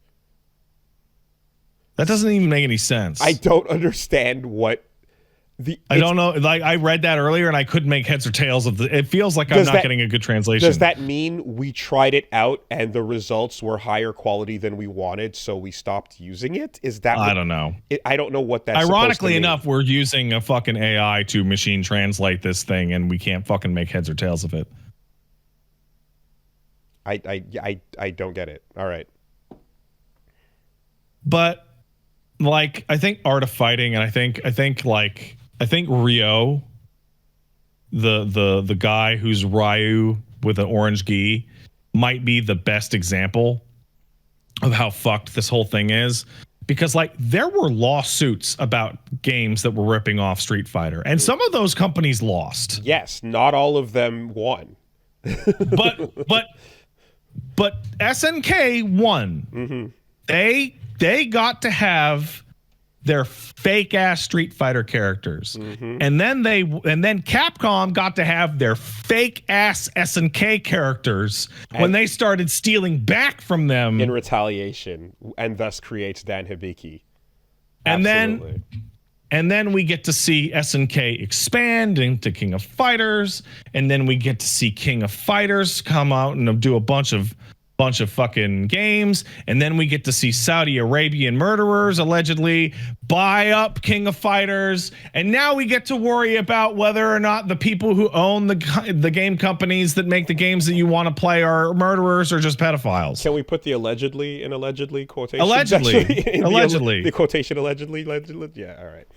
That doesn't even make any sense. I don't understand what I don't know. Like I read that earlier and I couldn't make heads or tails of it. Feels like I'm not getting a good translation. Does that mean we tried it out and the results were higher quality than we wanted, so we stopped using it? Is that? I don't know. I don't know what that's. Ironically enough, we're using a fucking AI to machine translate this thing, and we can't fucking make heads or tails of it. I don't get it. All right. But like, I think Art of Fighting, and I think Ryo, the guy who's Ryu with an orange gi, might be the best example of how fucked this whole thing is. Because like there were lawsuits about games that were ripping off Street Fighter, and some of those companies lost. Yes, not all of them won. but SNK won. Mm-hmm. They got to have their fake ass Street Fighter characters, and then Capcom got to have their fake ass SNK characters when they started stealing back from them in retaliation, and thus creates Dan Hibiki. Absolutely. And then we get to see SNK expand into King of Fighters, and then we get to see King of Fighters come out and do a bunch of fucking games, and then we get to see Saudi Arabian murderers allegedly buy up King of Fighters, and now we get to worry about whether or not the people who own the game companies that make the games that you want to play are murderers or just pedophiles. Can we put the allegedly in allegedly quotation? Allegedly. The quotation allegedly. Yeah, all right.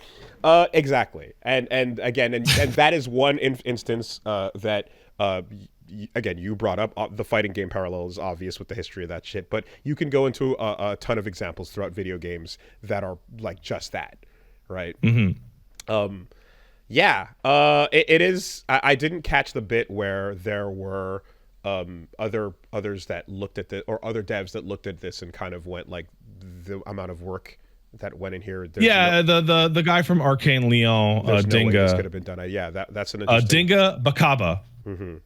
Exactly. And again, and that is one instance that again, you brought up the fighting game parallel is obvious with the history of that shit, but you can go into a ton of examples throughout video games that are like just that, right? Mm-hmm. It is. I didn't catch the bit where there were others that looked at or other devs that looked at this and kind of went like the amount of work that went in here. The guy from Arcane Leon, Dinga, no way this could have been done. That's an interesting. Dinga Bakaba. Mm-hmm.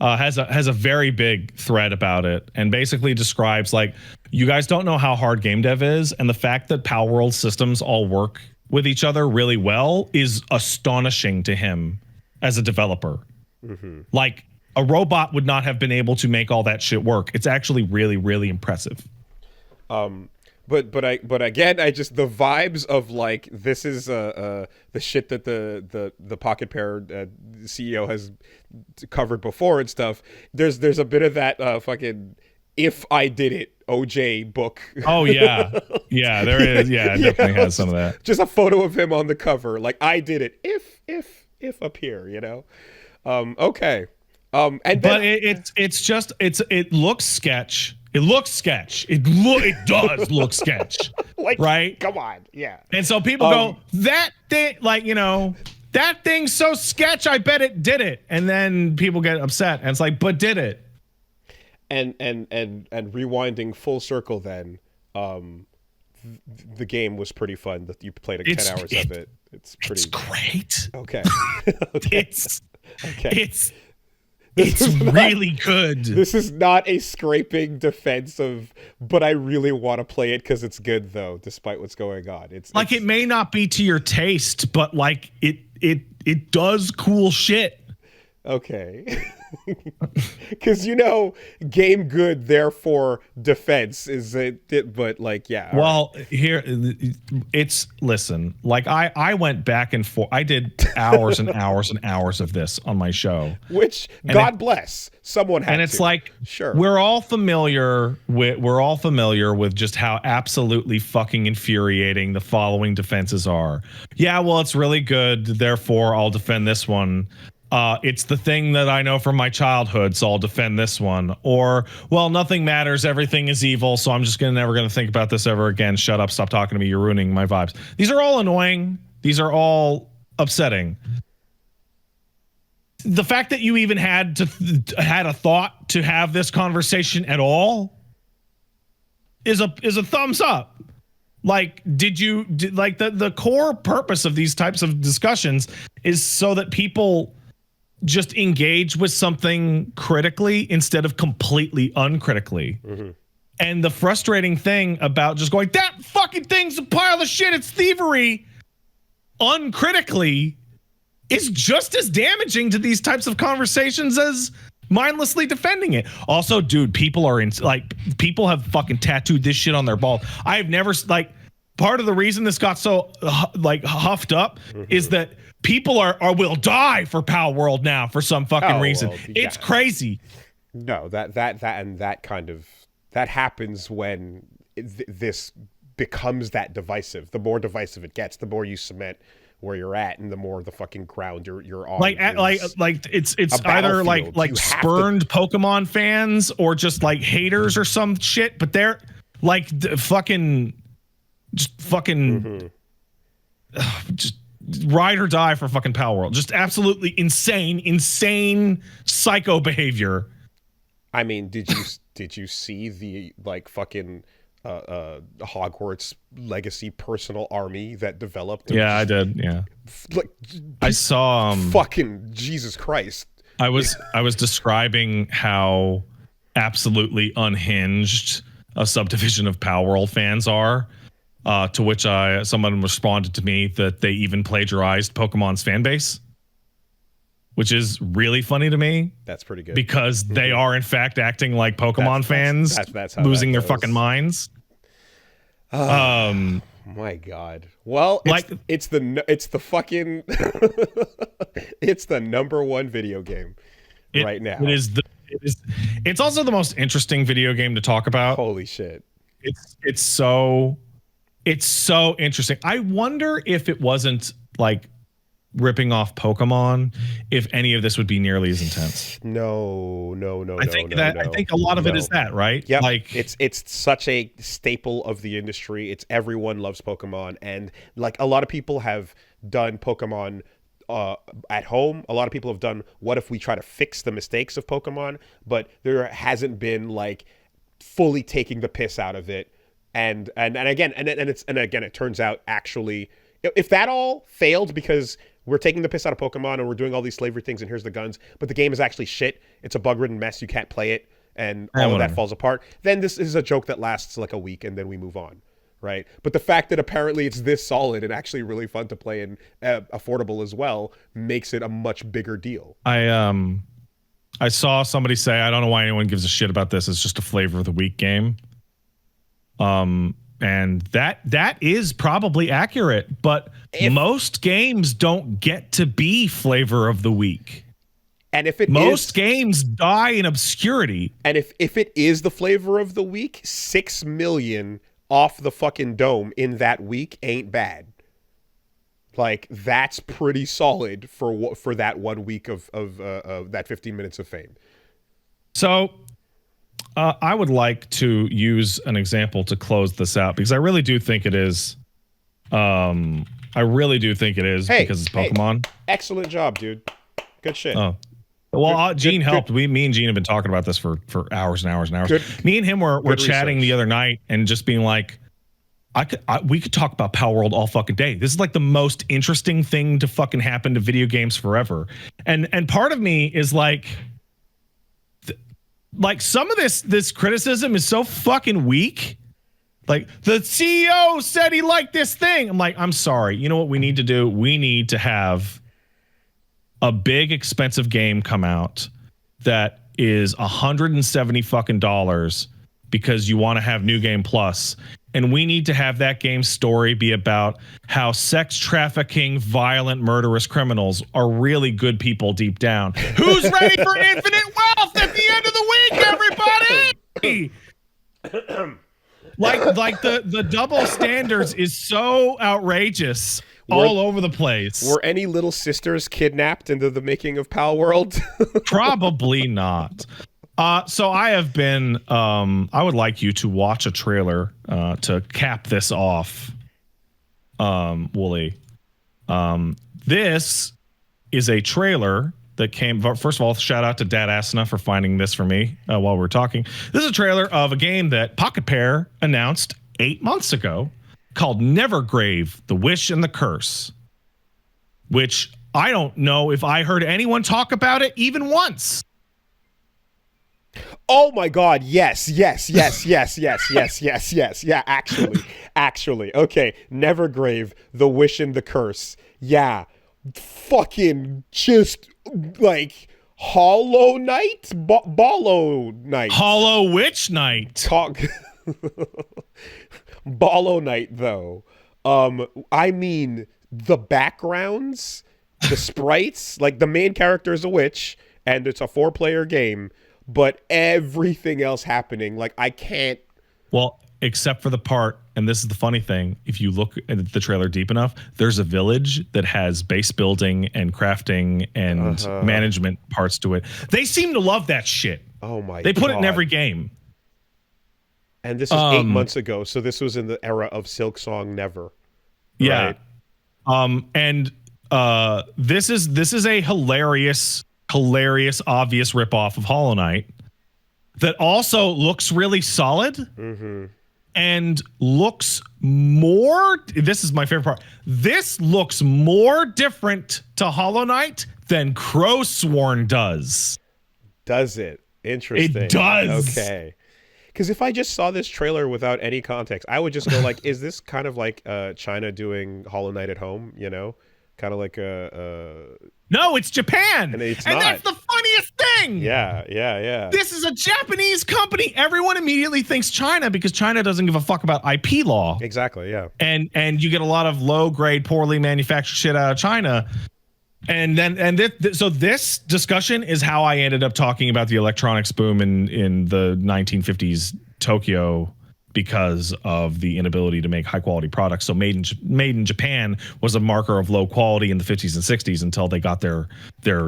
Has a very big thread about it, and basically describes like, you guys don't know how hard game dev is, and the fact that Palworld systems all work with each other really well is astonishing to him as a developer. Mm-hmm. Like a robot would not have been able to make all that shit work. It's actually really, really impressive. But again, I just, the vibes of like, this is the shit that the Pocket Pair CEO has covered before and stuff. There's a bit of that fucking If I Did It OJ book. Oh yeah, yeah, there is. Yeah, it definitely has some of that. Just a photo of him on the cover, like I did it. If up here, you know. Okay. And then, but it looks sketch. It looks sketch. It does look sketch. Like, right? Come on. Yeah. And so people go, that thing, like, you know, that thing's so sketch, I bet it did it. And then people get upset. And it's like, but did it? And rewinding full circle then, the game was pretty fun. That you played like 10 hours of it. It's great. Okay. It's really good. This is not a scraping defense of, but I really want to play it because it's good though, despite what's going on. It's it may not be to your taste, but like it does cool shit. Okay. Because game good, therefore defense is it, but like, yeah. Well, right. Here it's, listen, like I went back and forth. I did hours and hours and hours of this on my show, which God bless someone had. And it's to. like, sure, we're all familiar with just how absolutely fucking infuriating the following defenses are. Yeah, well, it's really good, therefore I'll defend this one. It's the thing that I know from my childhood, so I'll defend this one. Or, well, nothing matters, everything is evil, so I'm just never gonna think about this ever again. Shut up, stop talking to me, you're ruining my vibes. These are all annoying. These are all upsetting. The fact that you even had a thought to have this conversation at all is a thumbs up. Like, the core purpose of these types of discussions is so that people just engage with something critically instead of completely uncritically. Mm-hmm. And the frustrating thing about just going, that fucking thing's a pile of shit, it's thievery, uncritically is just as damaging to these types of conversations as mindlessly defending it. Also, dude, people have fucking tattooed this shit on their balls. I've never part of the reason this got so huffed up is that people are will die for Palworld now for some fucking reason. Well, it's crazy. No, that happens when this becomes that divisive. The more divisive it gets, the more you cement where you're at, and the more the fucking ground you're on. It's either like spurned Pokemon fans or just like haters or some shit, but they're like just ride or die for fucking Palworld. Just absolutely insane psycho behavior. I mean, did you see the fucking Hogwarts Legacy personal army that developed? Yeah, I did. Yeah, I saw. Fucking Jesus Christ! I was describing how absolutely unhinged a subdivision of Palworld fans are. To which someone responded to me that they even plagiarized Pokemon's fan base, which is really funny to me. That's pretty good because they are in fact acting like Pokemon fans, that's how losing their fucking minds. My God. Well, it's the fucking it's the number one video game right now. It's also the most interesting video game to talk about. Holy shit. It's so interesting. I wonder if it wasn't like ripping off Pokemon, if any of this would be nearly as intense. No. I think a lot of it is that, right? Yeah. Like it's such a staple of the industry. It's everyone loves Pokemon, and like a lot of people have done Pokemon at home. A lot of people have done what if we try to fix the mistakes of Pokemon, but there hasn't been like fully taking the piss out of it. And again, it turns out actually, if that all failed because we're taking the piss out of Pokemon and we're doing all these slavery things and here's the guns, but the game is actually shit, it's a bug-ridden mess, you can't play it, and all of that falls apart, then this is a joke that lasts like a week and then we move on, right? But the fact that apparently it's this solid and actually really fun to play and affordable as well makes it a much bigger deal. I saw somebody say, I don't know why anyone gives a shit about this, it's just a flavor of the week game. And that is probably accurate, but most games don't get to be flavor of the week. And if most games die in obscurity. And if it is the flavor of the week, 6 million off the fucking dome in that week ain't bad. Like, that's pretty solid for that 1 week of that 15 minutes of fame. So I would like to use an example to close this out because I really do think it is. Because it's Pokemon. Hey, excellent job, dude. Good shit. Oh. Well, Gene helped. Me and Gene have been talking about this for hours and hours and hours. Me and him were chatting the other night and just being like, we could talk about Palworld all fucking day. This is like the most interesting thing to fucking happen to video games forever. And part of me is like some of this criticism is so fucking weak. Like, the CEO said he liked this thing. I'm like, I'm sorry. You know what we need to do? We need to have a big expensive game come out that is $170 fucking dollars because you want to have New Game Plus. And we need to have that game's story be about how sex trafficking, violent, murderous criminals are really good people deep down. Who's ready for infinite wealth at the end of the week, everybody? like the double standards is so outrageous all over the place. Were any little sisters kidnapped into the making of Palworld? Probably not. So I have been, I would like you to watch a trailer to cap this off, Woolie. This is a trailer that came, first of all, shout out to Dad Asana for finding this for me while we're talking. This is a trailer of a game that Pocket Pair announced 8 months ago called Nevergrave, The Wish and the Curse, which I don't know if I heard anyone talk about it even once. Oh my God! Yes. Yeah, actually. Okay, Nevergrave, the Wish and the Curse. Yeah, fucking just like Hollow Knight, Ballo Knight. Hollow Witch Knight. Talk. Ballo Knight though. I mean the backgrounds, the sprites. Like the main character is a witch, and it's a 4-player game. But everything else happening, like I can't. Well, except for the part, and this is the funny thing, if you look at the trailer deep enough, there's a village that has base building and crafting and management parts to it. They seem to love that shit. Oh my God. They put it in every game. And this was 8 months ago, so this was in the era of Silksong Never. Yeah. Right? And this is a hilarious, obvious ripoff of Hollow Knight that also looks really solid and looks more. This is my favorite part. This looks more different to Hollow Knight than Crowsworn does. Does it? Interesting. It does. Okay. Because if I just saw this trailer without any context, I would just go like, is this kind of like China doing Hollow Knight at home, you know? Kind of like No, it's Japan. And it's and not. That's the funniest thing. Yeah. This is a Japanese company. Everyone immediately thinks China because China doesn't give a fuck about IP law. Exactly, yeah. And you get a lot of low-grade, poorly manufactured shit out of China. And then so this discussion is how I ended up talking about the electronics boom in the 1950s Tokyo, because of the inability to make high quality products. So made in Japan was a marker of low quality in the 50s and 60s until they got their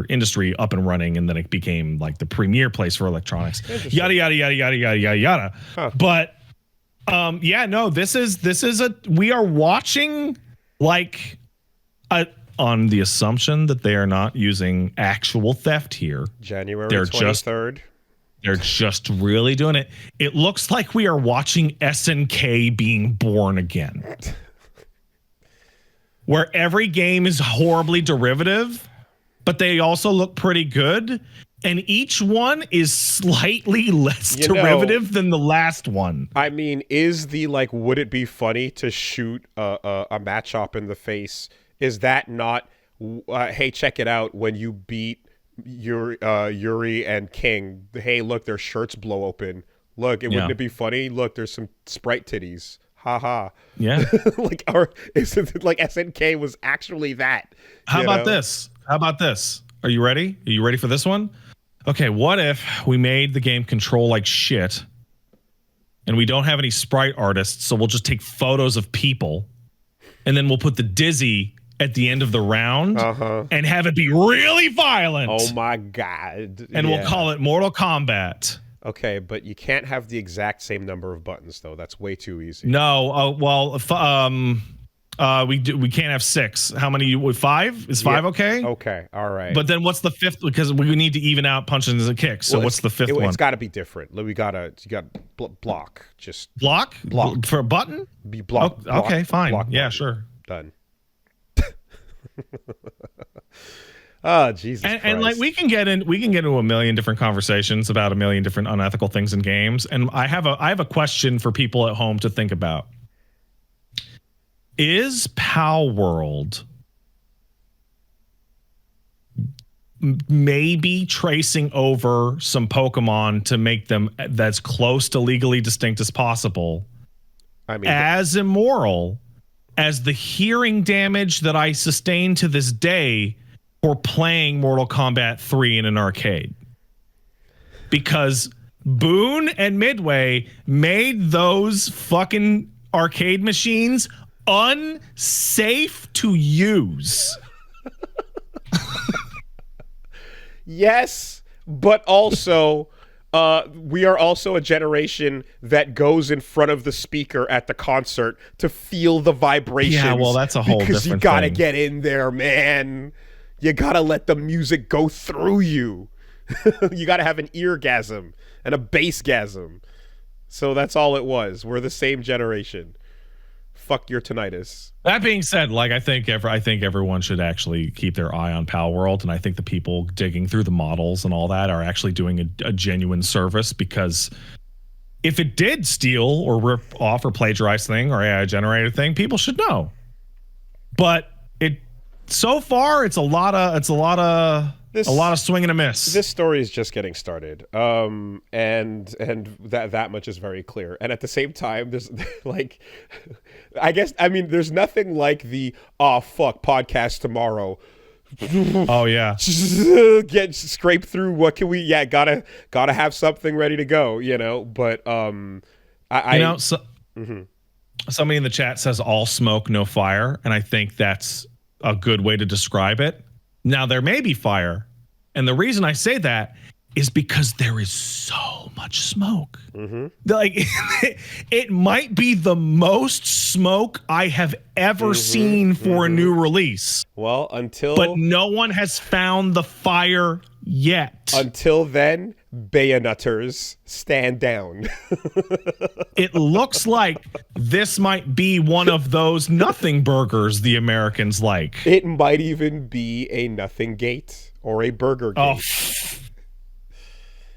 industry up and running, and then it became like the premier place for electronics. Yada yada yada yada yada yada yada. Huh. But we are watching like on the assumption that they are not using actual theft here. January 23rd. They're just really doing it. It looks like we are watching SNK being born again. Where every game is horribly derivative, but they also look pretty good. And each one is slightly less derivative than the last one. I mean, is the like, would it be funny to shoot a match up in the face? Is that not, hey, check it out when you beat Yuri and King? Hey, look, their shirts blow open. Look, wouldn't it be funny? Look, there's some sprite titties. Ha. Yeah. Like, or is it like SNK was actually that? How about this? Are you ready? Are you ready for this one? Okay, what if we made the game control like shit and we don't have any sprite artists, so we'll just take photos of people and then we'll put the dizzy at the end of the round and have it be really violent. Oh my God. And we'll call it Mortal Kombat. Okay, but you can't have the exact same number of buttons though. That's way too easy. No, we can't have 6. How many? 5? Is 5 okay? Okay, all right. But then what's the 5th? Because we need to even out punches and kicks. So what's the 5th one? It's got to be different. You got block. Just block for a button. Be block. Oh, okay, fine. Block yeah, button. sure. Done. Oh, Jesus Christ. And like we can get into a million different conversations about a million different unethical things in games. And I have a question for people at home to think about. Is Palworld maybe tracing over some Pokemon to make them that's close to legally distinct as possible? I mean, as immoral as the hearing damage that I sustain to this day for playing Mortal Kombat 3 in an arcade. Because Boone and Midway made those fucking arcade machines unsafe to use. Yes, but also we are also a generation that goes in front of the speaker at the concert to feel the vibrations. Yeah, well, that's a whole different thing. Because you gotta get in there, man. You gotta let the music go through you. You gotta have an eargasm and a bassgasm. So that's all it was. We're the same generation. Fuck your tinnitus. That being said, like I think everyone should actually keep their eye on Palworld, and I think the people digging through the models and all that are actually doing a genuine service, because if it did steal or rip off or plagiarize thing or AI generated thing, people should know. But so far it's a lot of swing and a miss. This story is just getting started, and that much is very clear. And at the same time, there's like, there's nothing like the fuck podcast tomorrow. Oh yeah, get scrape through. What can we? Yeah, gotta have something ready to go. But somebody in the chat says all smoke, no fire, and I think that's a good way to describe it. Now, there may be fire, and the reason I say that is because there is so much smoke. Like, it might be the most smoke I have ever seen for a new release. Well, but no one has found the fire yet. Until then, Bayonetters, stand down. It looks like this might be one of those nothing burgers the Americans like. It might even be a nothing gate or a burger gate. Oh,